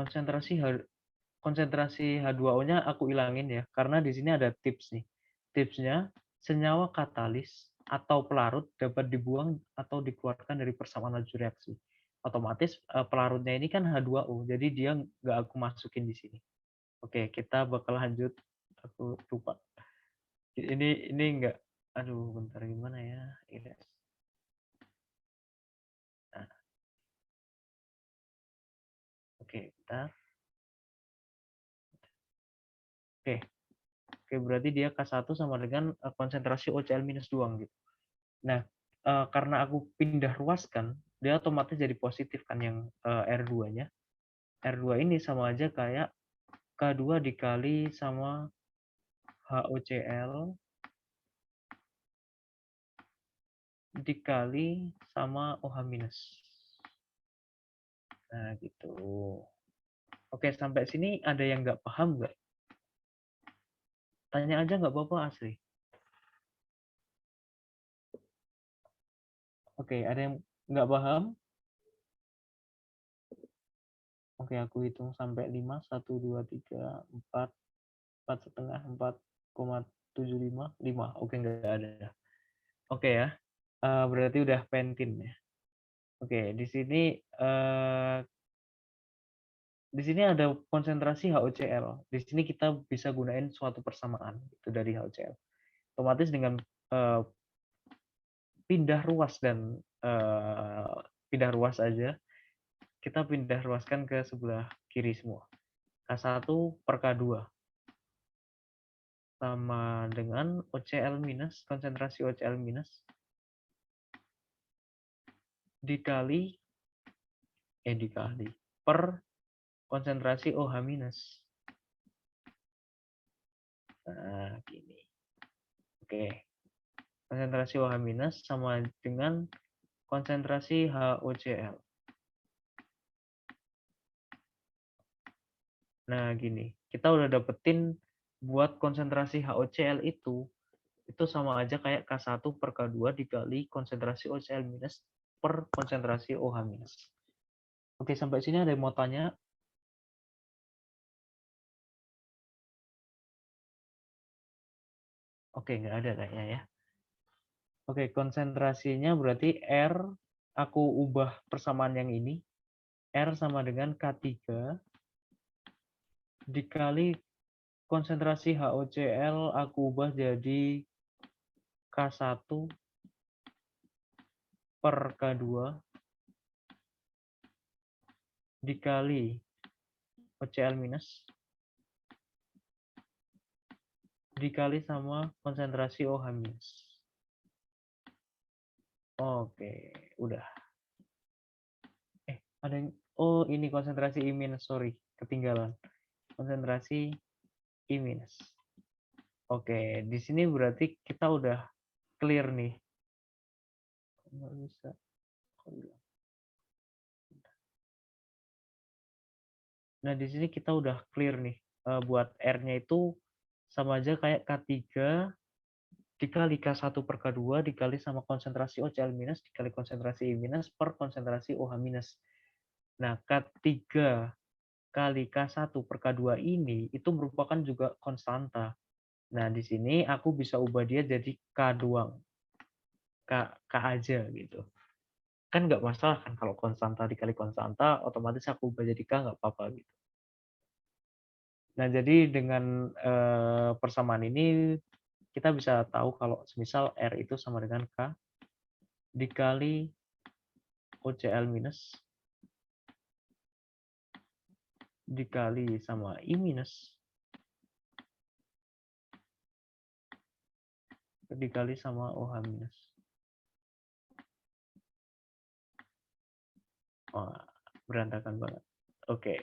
konsentrasi H2O-nya aku ilangin ya, karena di sini ada tips nih. Tipsnya, senyawa katalis atau pelarut dapat dibuang atau dikeluarkan dari persamaan laju reaksi. Otomatis pelarutnya ini kan H2O, jadi dia nggak aku masukin di sini. Oke, kita bakal lanjut. Aku lupa. Ini nggak, aduh bentar gimana ya. Nah, oke, bentar. Oke, berarti dia K1 sama dengan konsentrasi OCl minus 2 gitu. Nah, karena aku pindah ruaskan, dia otomatis jadi positif kan yang R2-nya. R2 ini sama aja kayak K2 dikali sama HOCl dikali sama OH-. Nah, gitu. Oke, sampai sini ada yang nggak paham nggak? Tanya aja nggak apa-apa, asli. Oke, ada yang nggak paham? Oke, aku hitung sampai 5. 1, 2, 3, 4, 4,5, 4,75, 5. Oke, nggak ada. Oke ya, berarti udah pentin ya. Oke, di sini ada konsentrasi HOCl. Di sini kita bisa gunain suatu persamaan itu dari HOCl. Otomatis dengan pindah ruas dan pindah ruas aja, kita pindah ruaskan ke sebelah kiri semua. K1 per K2 sama dengan OCl minus, konsentrasi OCl minus dikali per konsentrasi OH minus. Nah, gini. Oke. Konsentrasi OH minus sama dengan konsentrasi HOCl. Nah, gini. Kita udah dapetin buat konsentrasi HOCl itu sama aja kayak K1 per K2 dikali konsentrasi OCl minus per konsentrasi OH minus. Oke, sampai sini ada yang mau tanya? Oke, nggak ada kayaknya ya. Oke, konsentrasinya berarti R, aku ubah persamaan yang ini. R sama dengan K3 dikali konsentrasi HOCl, aku ubah jadi K1 per K2 dikali OCl minus dikali sama konsentrasi OH minus. Oke, udah. Ada yang, oh ini konsentrasi I minus, sorry, ketinggalan. Konsentrasi I minus. Oke, di sini berarti kita udah clear nih. Nggak bisa. Nah, di sini kita udah clear nih. Buat R-nya itu sama aja kayak K3 dikali K1 per K2 dikali sama konsentrasi OCl minus dikali konsentrasi I minus per konsentrasi OH minus. Nah, K3 kali K1 per K2 ini itu merupakan juga konstanta. Nah, di sini aku bisa ubah dia jadi K doang. K aja gitu. Kan nggak masalah kan kalau konstanta dikali konstanta, otomatis aku ubah jadi K nggak apa-apa gitu. Nah, jadi dengan persamaan ini kita bisa tahu kalau semisal R itu sama dengan K dikali OCl minus dikali sama I minus dikali sama OH minus. Oh, berantakan banget. Oke,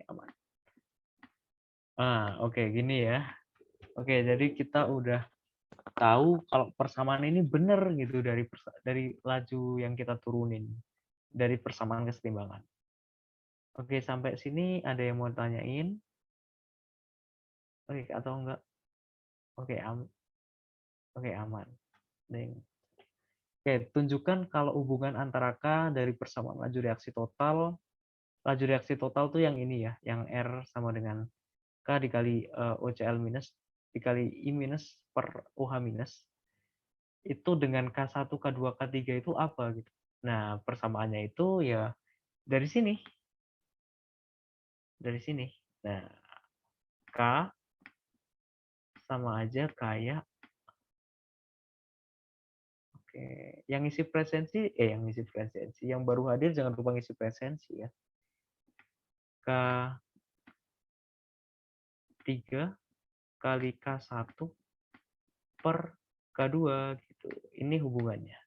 aman. Oke, gini ya. Oke, jadi kita udah tahu kalau persamaan ini benar gitu dari laju yang kita turunin dari persamaan kesetimbangan. Oke, sampai sini ada yang mau tanyain? Oke, atau enggak? Oke, aman. Oke, tunjukkan kalau hubungan antara K dari persamaan laju reaksi total. Laju reaksi total tuh yang ini ya, yang R sama dengan K dikali OCl minus dikali I minus per OH minus. Itu dengan K1, K2, K3 itu apa gitu. Nah, persamaannya itu ya dari sini. Dari sini. Nah, K sama aja kayak yang ngisi presensi, yang baru hadir jangan lupa ngisi presensi ya. K3 kali K1 per K2 gitu. Ini hubungannya.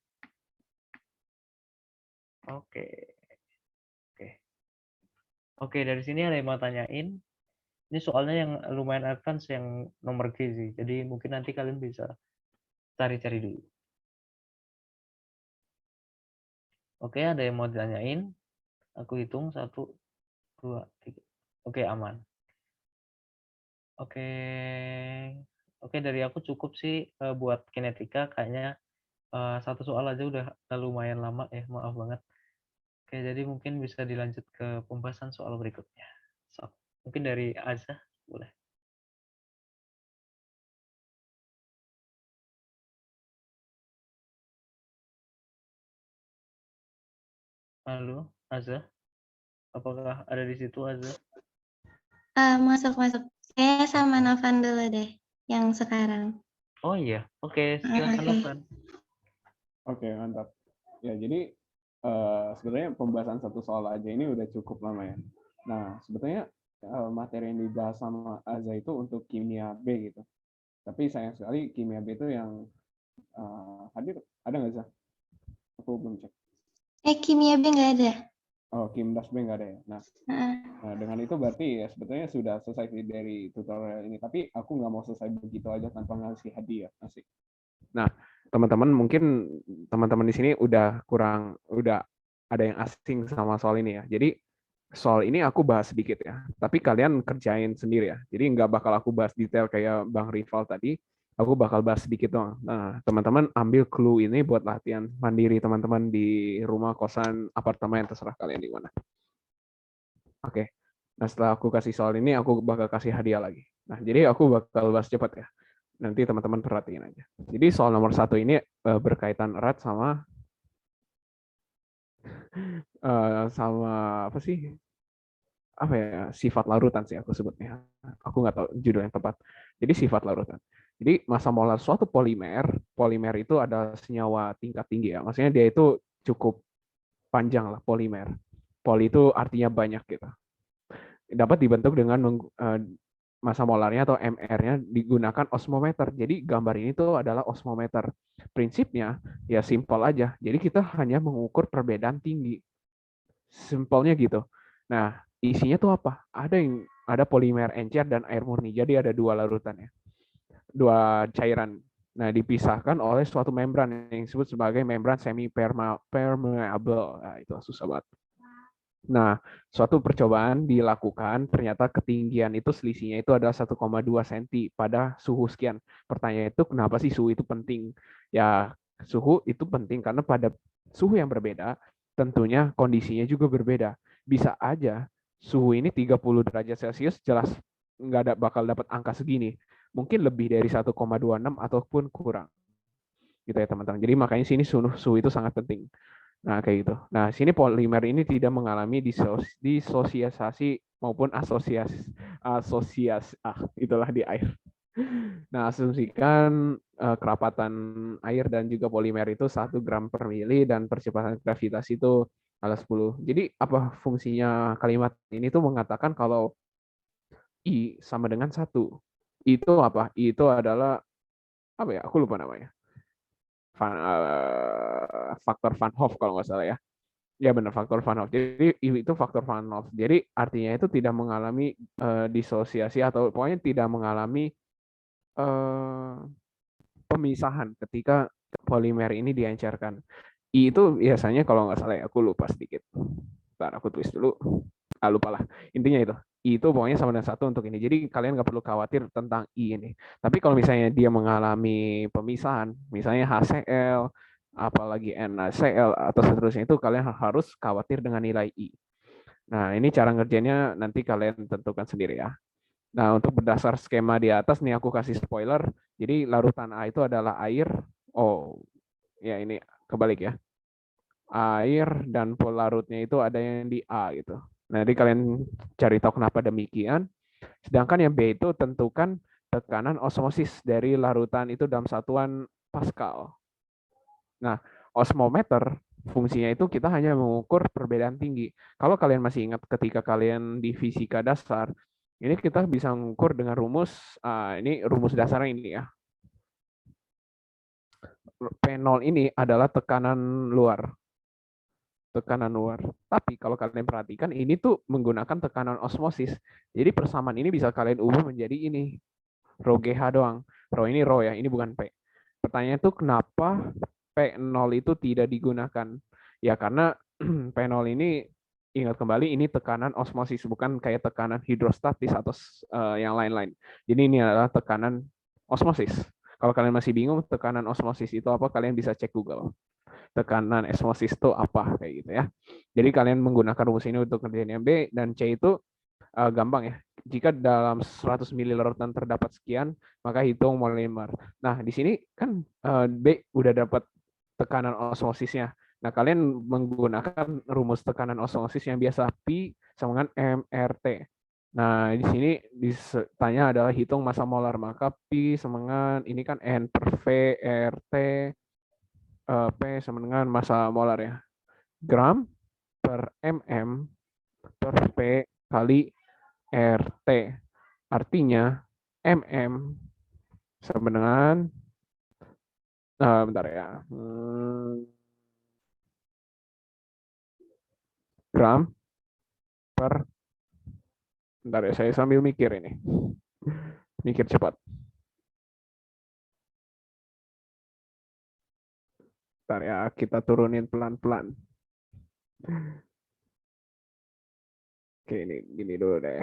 Oke, dari sini ada yang mau tanyain. Ini soalnya yang lumayan advance yang nomor G sih. Jadi mungkin nanti kalian bisa cari-cari dulu. Oke, ada yang mau ditanyain? Aku hitung 1, 2, 3. Oke, aman. Oke, dari aku cukup sih buat kinetika kayaknya Satu soal aja udah lumayan lama ya, maaf banget. Oke, jadi mungkin bisa dilanjut ke pembahasan soal berikutnya. Mungkin dari Azza, boleh. Halo, Azza. Apakah ada di situ, Azza? Masuk. Saya sama Novan dulu deh, yang sekarang. Oh iya, oke, silakan Oke. Novan. Oke, mantap. Ya, jadi sebenarnya pembahasan satu soal aja ini udah cukup lama ya. Nah, sebetulnya materi yang dibahas sama Aza itu untuk kimia B gitu. Tapi sayang sekali kimia B itu yang hadir, ada nggak sih? Aku belum cek. Kimia B nggak ada. Oh, Kimdas B nggak ada ya. Nah, dengan itu berarti ya sebetulnya sudah selesai dari tutorial ini. Tapi aku nggak mau selesai begitu aja tanpa ngasih hadiah. Asik. Nah, teman-teman mungkin teman-teman di sini udah ada yang asing sama soal ini ya. Jadi soal ini aku bahas sedikit ya. Tapi kalian kerjain sendiri ya. Jadi nggak bakal aku bahas detail kayak Bang Rival tadi. Aku bakal bahas sedikit doang. Nah, teman-teman ambil clue ini buat latihan mandiri teman-teman di rumah, kosan, apartemen, terserah kalian di mana. Oke. Nah, setelah aku kasih soal ini, aku bakal kasih hadiah lagi. Nah, jadi aku bakal bahas cepat ya. Nanti teman-teman perhatiin aja. Jadi soal nomor 1 ini berkaitan erat sama apa sih? Apa ya, sifat larutan sih aku sebutnya. Aku nggak tahu judul yang tepat. Jadi sifat larutan. Jadi massa molar suatu polimer itu ada senyawa tingkat tinggi ya. Maksudnya dia itu cukup panjang lah polimer. Poli itu artinya banyak gitu. Dapat dibentuk dengan massa molarnya atau MR-nya digunakan osmometer. Jadi gambar ini tuh adalah osmometer. Prinsipnya ya simpel aja. Jadi kita hanya mengukur perbedaan tinggi. Simpelnya gitu. Nah, isinya tuh apa? Ada polimer encer dan air murni. Jadi ada dua larutan ya. Dua cairan. Nah, dipisahkan oleh suatu membran yang disebut sebagai membran semi permeable. Nah, itu susah banget. Nah, suatu percobaan dilakukan, ternyata ketinggian itu selisihnya itu adalah 1,2 cm pada suhu sekian. Pertanyaan itu kenapa sih suhu itu penting? Ya, suhu itu penting karena pada suhu yang berbeda, tentunya kondisinya juga berbeda. Bisa aja suhu ini 30 derajat Celcius jelas nggak bakal dapat angka segini. Mungkin lebih dari 1,26 ataupun kurang. Gitu ya teman-teman. Jadi makanya sini suhu itu sangat penting. Nah, kayak gitu. Nah, sini polimer ini tidak mengalami disosiasi maupun itulah di air. Nah, asumsikan kerapatan air dan juga polimer itu 1 gram per mili dan percepatan gravitasi itu adalah 10. Jadi apa fungsinya kalimat ini tuh mengatakan kalau I sama dengan 1. Itu apa? Itu adalah apa ya? Aku lupa namanya. Faktor Van Hoff kalau nggak salah ya. Ya benar, faktor Van Hoff. Jadi itu faktor Van Hoff. Jadi artinya itu tidak mengalami disosiasi atau pokoknya tidak mengalami pemisahan ketika polimer ini diencerkan. I itu biasanya kalau nggak salah ya, aku lupa sedikit. Bentar, aku tulis dulu. Lupa lah. Intinya itu. I itu pokoknya sama dengan 1 untuk ini. Jadi kalian nggak perlu khawatir tentang I ini. Tapi kalau misalnya dia mengalami pemisahan, misalnya HCl, apalagi NaCl atau seterusnya itu kalian harus khawatir dengan nilai I. Nah, ini cara ngerjainnya nanti kalian tentukan sendiri ya. Nah, untuk berdasar skema di atas nih aku kasih spoiler. Jadi larutan A itu adalah air. Oh, ya ini kebalik ya. Air dan pelarutnya itu ada yang di A gitu. Nah, jadi kalian cari tahu kenapa demikian. Sedangkan yang B itu tentukan tekanan osmosis dari larutan itu dalam satuan Pascal. Nah, osmometer fungsinya itu kita hanya mengukur perbedaan tinggi. Kalau kalian masih ingat ketika kalian di fisika dasar, ini kita bisa mengukur dengan rumus, ini rumus dasarnya ini ya. P0 ini adalah tekanan luar. Tekanan luar. Tapi kalau kalian perhatikan, ini tuh menggunakan tekanan osmosis. Jadi persamaan ini bisa kalian ubah menjadi ini. Rho GH doang. Rho ini rho ya, ini bukan P. Pertanyaan itu kenapa P0 itu tidak digunakan? Ya karena P0 ini ingat kembali ini tekanan osmosis, bukan kayak tekanan hidrostatis atau yang lain-lain. Jadi ini adalah tekanan osmosis. Kalau kalian masih bingung tekanan osmosis itu apa, kalian bisa cek Google. Tekanan osmosis itu apa kayak gitu ya. Jadi kalian menggunakan rumus ini untuk ngerjain B, dan C itu gampang ya. Jika dalam 100 ml larutan terdapat sekian, maka hitung molemer. Nah, di sini kan B udah dapat tekanan osmosisnya. Nah, kalian menggunakan rumus tekanan osmosis yang biasa, P sama dengan MRT. Nah, di sini ditanya adalah hitung massa molar, maka P sama dengan ini kan N per V, RT, P sama dengan massa molar ya. Gram per mm per V kali RT. Artinya mm sama dengan bentar ya. Gram per, bentar ya, saya sambil mikir ini. Mikir cepat. Bentar ya, kita turunin pelan-pelan. Oke, ini gini dulu deh.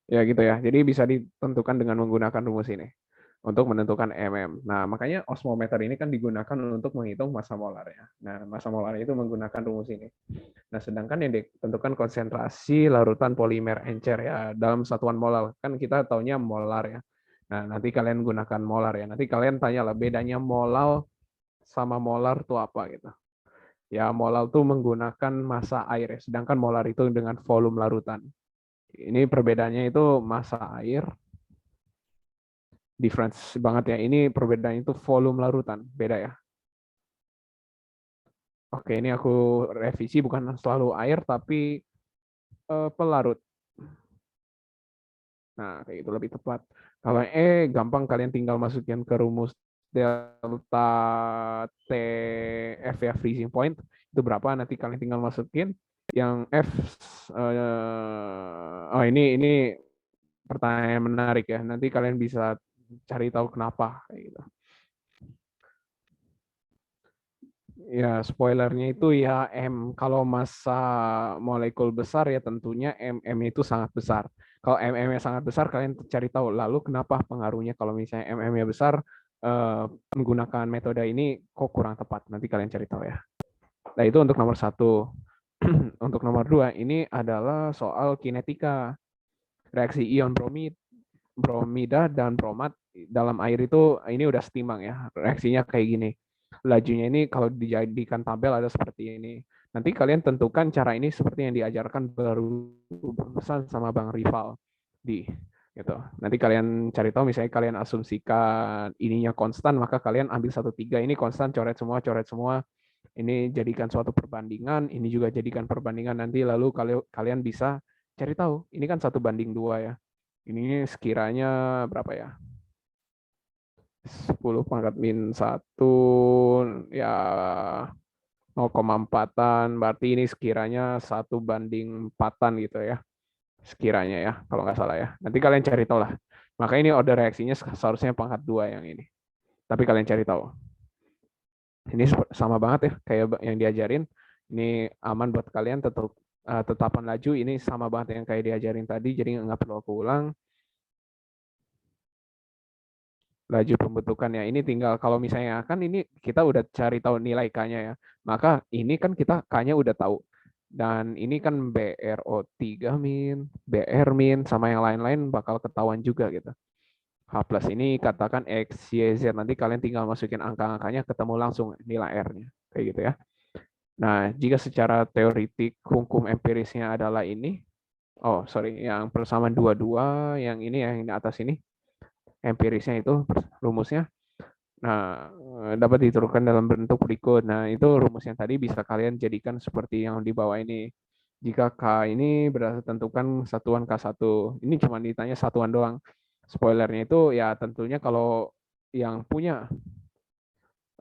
Ya gitu ya. Jadi bisa ditentukan dengan menggunakan rumus ini untuk menentukan mm. Nah, makanya osmometer ini kan digunakan untuk menghitung massa molar ya. Nah, massa molar itu menggunakan rumus ini. Nah, sedangkan yang ditentukan konsentrasi larutan polimer encer ya dalam satuan molar. Kan kita taunya molar ya. Nah, nanti kalian gunakan molar ya. Nanti kalian tanya lah bedanya molal sama molar itu apa gitu. Ya, molal itu menggunakan massa air ya, sedangkan molar itu dengan volume larutan. Ini perbedaannya itu massa air, difference banget ya. Ini perbedaannya itu volume larutan, beda ya. Oke, ini aku revisi, bukan selalu air, tapi pelarut. Nah, kayak itu lebih tepat. Kalau gampang, kalian tinggal masukin ke rumus delta T F ya, freezing point. Itu berapa, nanti kalian tinggal masukin. Yang F, oh ini pertanyaan menarik ya. Nanti kalian bisa cari tahu kenapa kayak gitu. Ya, spoilernya itu ya M. Kalau massa molekul besar ya tentunya MM itu sangat besar. Kalau MM-nya sangat besar, kalian cari tahu lalu kenapa pengaruhnya kalau misalnya MM-nya besar menggunakan metode ini kok kurang tepat. Nanti kalian cari tahu ya. Nah, itu untuk nomor 1. Untuk nomor 2, ini adalah soal kinetika. Reaksi ion bromida dan bromat dalam air itu ini udah setimbang ya. Reaksinya kayak gini. Lajunya ini kalau dijadikan tabel ada seperti ini. Nanti kalian tentukan cara ini seperti yang diajarkan barusan sama Bang Rival di gitu. Nanti kalian cari tahu, misalnya kalian asumsikan ininya konstan, maka kalian ambil 1,3 ini konstan, coret semua. Ini jadikan suatu perbandingan, ini juga jadikan perbandingan, nanti lalu kalian bisa cari tahu. Ini kan 1:2 ya. Ini sekiranya berapa ya? 10⁻⁻1 ya 0,4-an, berarti ini sekiranya 1:4-an gitu ya. Sekiranya ya, kalau nggak salah ya. Nanti kalian cari tahu lah. Maka ini order reaksinya seharusnya pangkat 2 yang ini. Tapi kalian cari tahu. Ini sama banget ya kayak yang diajarin. Ini aman buat kalian, tetapan laju ini sama banget yang kayak diajarin tadi, jadi nggak perlu aku ulang. Laju pembentukannya ini tinggal kalau misalnya kan ini kita udah cari tahu nilai K-nya ya. Maka ini kan kita K-nya udah tahu. Dan ini kan BRO3 min, BR min sama yang lain-lain bakal ketahuan juga gitu. H plus ini katakan X, Y, Z. Nanti kalian tinggal masukin angka-angkanya, ketemu langsung nilai R-nya. Kayak gitu ya. Nah, jika secara teoritik hukum empirisnya adalah ini. Oh, sorry. Yang persamaan 2-2, yang ini ya, yang di atas ini. Empirisnya itu rumusnya. Nah, dapat diturunkan dalam bentuk berikut. Nah, itu rumus yang tadi bisa kalian jadikan seperti yang di bawah ini. Jika K ini berarti tentukan satuan K1. Ini cuma ditanya satuan doang. Spoilernya itu ya tentunya kalau yang punya,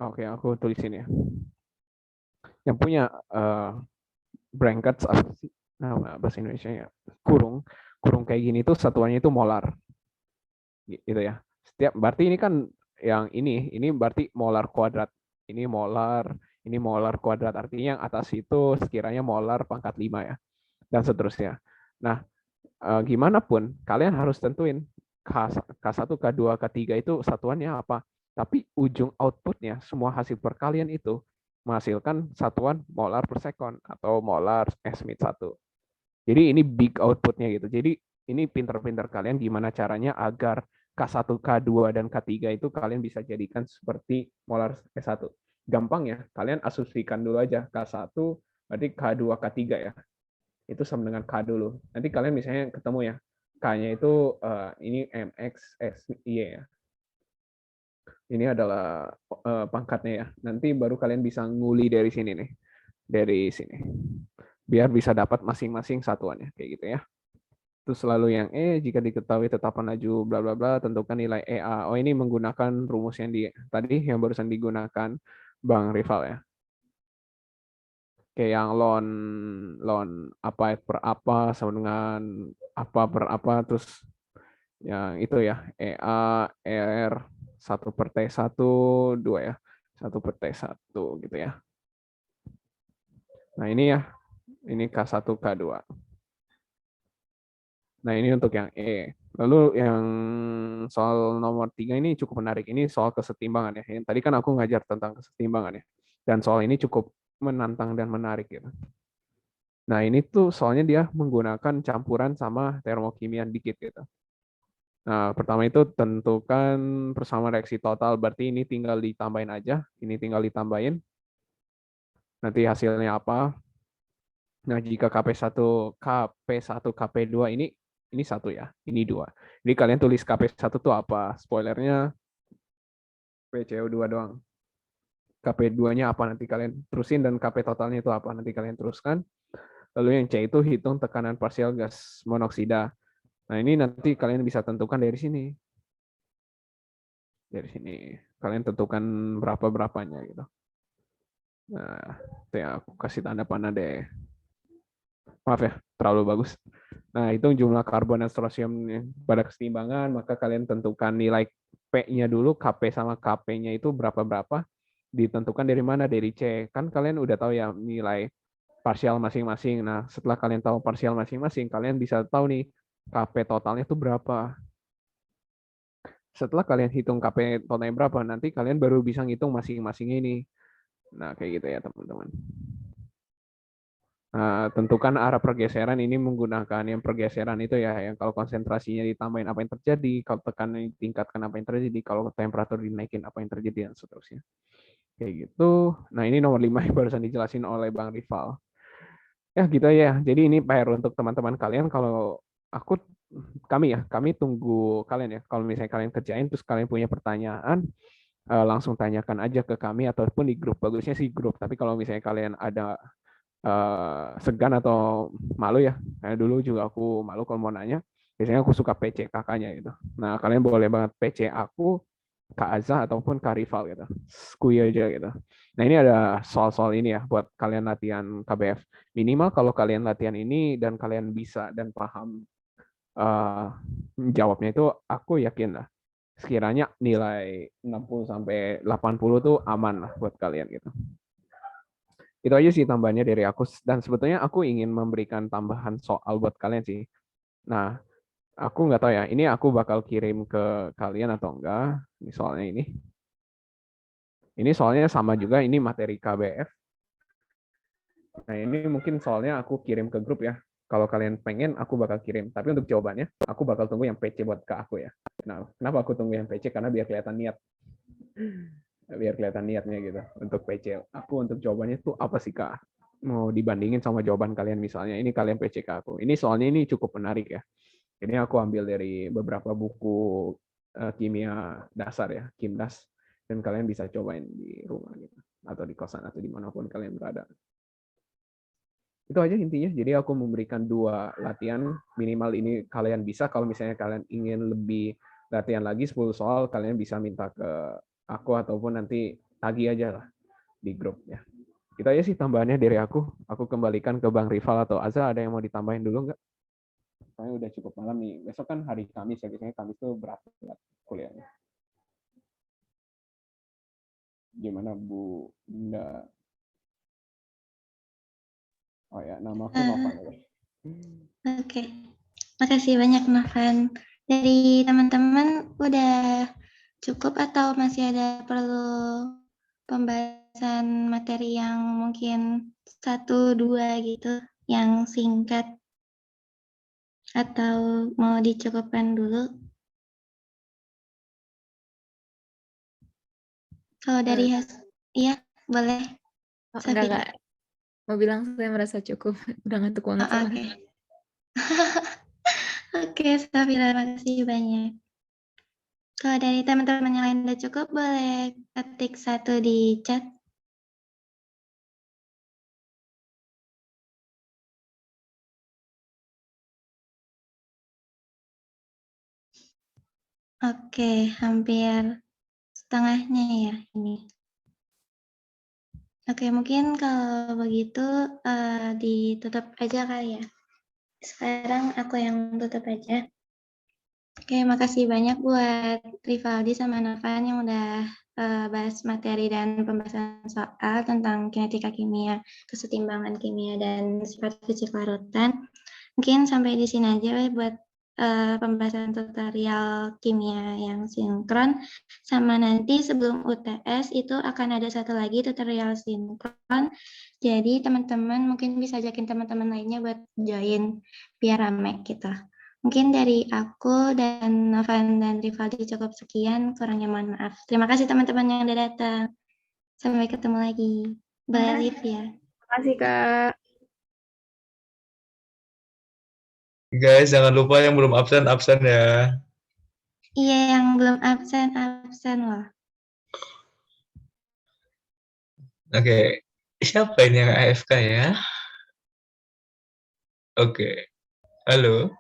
oke aku tulisin ya. Yang punya brackets apa sih? Nama bahasa Indonesia ya. Kurung kayak gini itu satuannya itu molar. Gitu ya. Berarti ini kan yang ini berarti molar kuadrat. Ini molar kuadrat, artinya yang atas itu sekiranya molar pangkat 5 ya. Dan seterusnya. Nah, gimana pun kalian harus tentuin K1, K2, K3 itu satuannya apa. Tapi ujung outputnya, semua hasil perkalian itu menghasilkan satuan molar per second atau molar Smith 1. Jadi ini big outputnya gitu. Jadi ini pinter-pinter kalian gimana caranya agar K1, K2, dan K3 itu kalian bisa jadikan seperti molar S1. Gampang ya, kalian asumsikan dulu aja K1 berarti K2, K3 ya. Itu sama dengan K dulu. Nanti kalian misalnya ketemu ya, K-nya itu ini MX, SY ya. Ini adalah pangkatnya ya. Nanti baru kalian bisa nguli dari sini nih. Dari sini. Biar bisa dapat masing-masing satuannya. Kayak gitu ya. Terus selalu yang jika diketahui tetapan laju bla bla bla, tentukan nilai EA. Oh, ini menggunakan rumus yang tadi yang barusan digunakan Bang Rival ya. Kayak yang ln apa per apa sama dengan apa per apa, terus yang itu ya EA R 1 per T1 2 ya 1 per T1 gitu ya. Nah ini ya, ini K1 K2. Nah ini untuk yang E. Lalu yang soal nomor 3 ini cukup menarik. Ini soal kesetimbangan ya. Yang tadi kan aku ngajar tentang kesetimbangan ya. Dan soal ini cukup menantang dan menarik gitu. Nah ini tuh soalnya dia menggunakan campuran sama termokimia dikit gitu. Nah pertama itu tentukan persamaan reaksi total. Berarti ini tinggal ditambahin aja. Ini tinggal ditambahin. Nanti hasilnya apa. Nah jika KP1, KP2 ini 1 ya, ini 2. Jadi kalian tulis KP1 tuh apa? Spoilernya PCO2 doang. KP2-nya apa nanti kalian terusin, dan KP totalnya itu apa nanti kalian teruskan. Lalu yang C itu hitung tekanan parsial gas monoksida. Nah, ini nanti kalian bisa tentukan dari sini. Dari sini. Kalian tentukan berapa-berapanya gitu. Nah, itu yang aku kasih tanda panah deh. Maaf ya, terlalu bagus. Nah, hitung jumlah karbon dan strontium pada kesetimbangan, maka kalian tentukan nilai P-nya dulu, KP sama KP-nya itu berapa-berapa, ditentukan dari mana? Dari C. Kan kalian udah tahu ya nilai parsial masing-masing. Nah, setelah kalian tahu parsial masing-masing, kalian bisa tahu nih KP totalnya itu berapa. Setelah kalian hitung KP totalnya berapa, nanti kalian baru bisa ngitung masing-masing ini. Nah, kayak gitu ya, teman-teman. Nah, tentukan arah pergeseran ini menggunakan yang pergeseran itu ya, yang kalau konsentrasinya ditambahin apa yang terjadi, kalau tekanan ditingkatkan apa yang terjadi, kalau temperatur dinaikin apa yang terjadi, dan seterusnya. Kayak gitu. Nah, ini nomor 5 yang barusan dijelasin oleh Bang Rival. Ya gitu ya. Jadi ini PR untuk teman-teman kalian. Kalau kami tunggu kalian ya. Kalau misalnya kalian kerjain terus kalian punya pertanyaan, langsung tanyakan aja ke kami ataupun di grup. Bagusnya sih grup. Tapi kalau misalnya kalian ada segan atau malu ya, kayak dulu juga aku malu kalau mau nanya. Biasanya aku suka PC kakaknya gitu. Nah kalian boleh banget PC aku, Kak Azza ataupun Kak Rival gitu. Skui aja gitu. Nah ini ada soal-soal ini ya buat kalian latihan KBF. Minimal kalau kalian latihan ini dan kalian bisa dan paham jawabnya itu, aku yakin lah sekiranya nilai 60 sampai 80 tuh aman lah buat kalian gitu. Itu aja sih tambahannya dari aku, dan sebetulnya aku ingin memberikan tambahan soal buat kalian sih. Nah, aku nggak tahu ya, ini aku bakal kirim ke kalian atau enggak. Ini soalnya ini. Ini soalnya sama juga, ini materi KBF. Nah, ini mungkin soalnya aku kirim ke grup ya. Kalau kalian pengen, aku bakal kirim. Tapi untuk jawabannya, aku bakal tunggu yang PC buat ke aku ya. Nah, kenapa aku tunggu yang PC? Karena biar kelihatan niat. Biar kelihatan niatnya gitu. Untuk PC. Aku untuk jawabannya tuh apa sih, Kak? Mau dibandingin sama jawaban kalian misalnya. Ini kalian PC ke aku. Ini soalnya ini cukup menarik ya. Ini aku ambil dari beberapa buku kimia dasar ya, Kimdas. Dan kalian bisa cobain di rumah gitu. Atau di kosan atau dimanapun kalian berada. Itu aja intinya. Jadi aku memberikan 2 latihan, minimal ini kalian bisa. Kalau misalnya kalian ingin lebih latihan lagi 10 soal, kalian bisa minta ke aku ataupun nanti tagih aja lah di grup ya. Itu aja sih tambahannya dari aku. Aku kembalikan ke Bang Rival atau Azza, ada yang mau ditambahin dulu nggak? Soalnya udah cukup malam nih. Besok kan hari Kamis ya, biasanya Kamis tuh berat kuliahnya. Gimana Bu Dinda? Oh ya, nama aku Novan. Oke. Makasih banyak Novan. Dari teman-teman udah cukup atau masih ada perlu pembahasan materi yang mungkin 1-2 gitu, yang singkat atau mau dicukupkan dulu? Kalau dari iya boleh. Oh, Safira. enggak. Mau bilang saya merasa cukup. Udah ngantuk banget Oke. soalnya. Oke, Safira, makasih banyak. Kalau dari teman-teman yang lain udah cukup, boleh ketik 1 di chat. Oke, hampir setengahnya ya ini. Oke, mungkin kalau begitu ditutup aja kali ya. Sekarang aku yang tutup aja. Oke, makasih banyak buat Rivaldi sama Novan yang udah bahas materi dan pembahasan soal tentang kinetika kimia, kesetimbangan kimia, dan sifat fisik larutan. Mungkin sampai di sini aja buat pembahasan tutorial kimia yang sinkron. Sama nanti sebelum UTS itu akan ada satu lagi tutorial sinkron. Jadi teman-teman mungkin bisa ajakin teman-teman lainnya buat join biar rame gitu. Mungkin dari aku dan Novan dan Rivaldi cukup sekian, kurangnya mohon maaf. Terima kasih teman-teman yang udah datang. Sampai ketemu lagi. Bye, Liv ya. Makasih, Kak. Guys, jangan lupa yang belum absen ya. Iya, yang belum absen loh. Oke, siapa ini yang AFK ya? Oke, halo.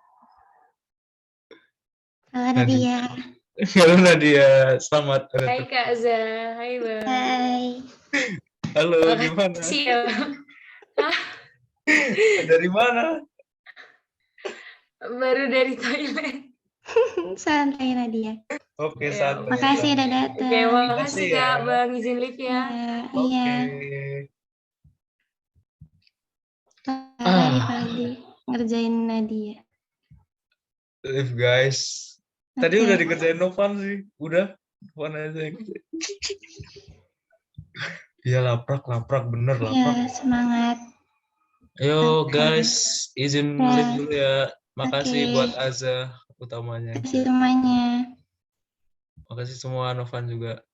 Halo Nadia. Halo Nadia, selamat. Hai Kak Za, hai Bang. Hai. Halo, gimana? Makasih ya Bang. Dari mana? Baru dari toilet. Santai Nadia. Oke, Ya, santai. Makasih udah datang. Oke, makasih Makasih ya. Kak Bang, izin live ya. Iya. Kakak Rivaldi ngerjain Nadia. Live guys. Tadi Oke. udah dikerjain Novan sih. Udah, Novan aja yang kerjain. Iya, laprak bener laprak. Iya, semangat. Ayo Oke. guys, izin Ya. live dulu ya. Makasih Oke. buat Aza utamanya. Terima kasih semuanya. Makasih semua, Novan juga.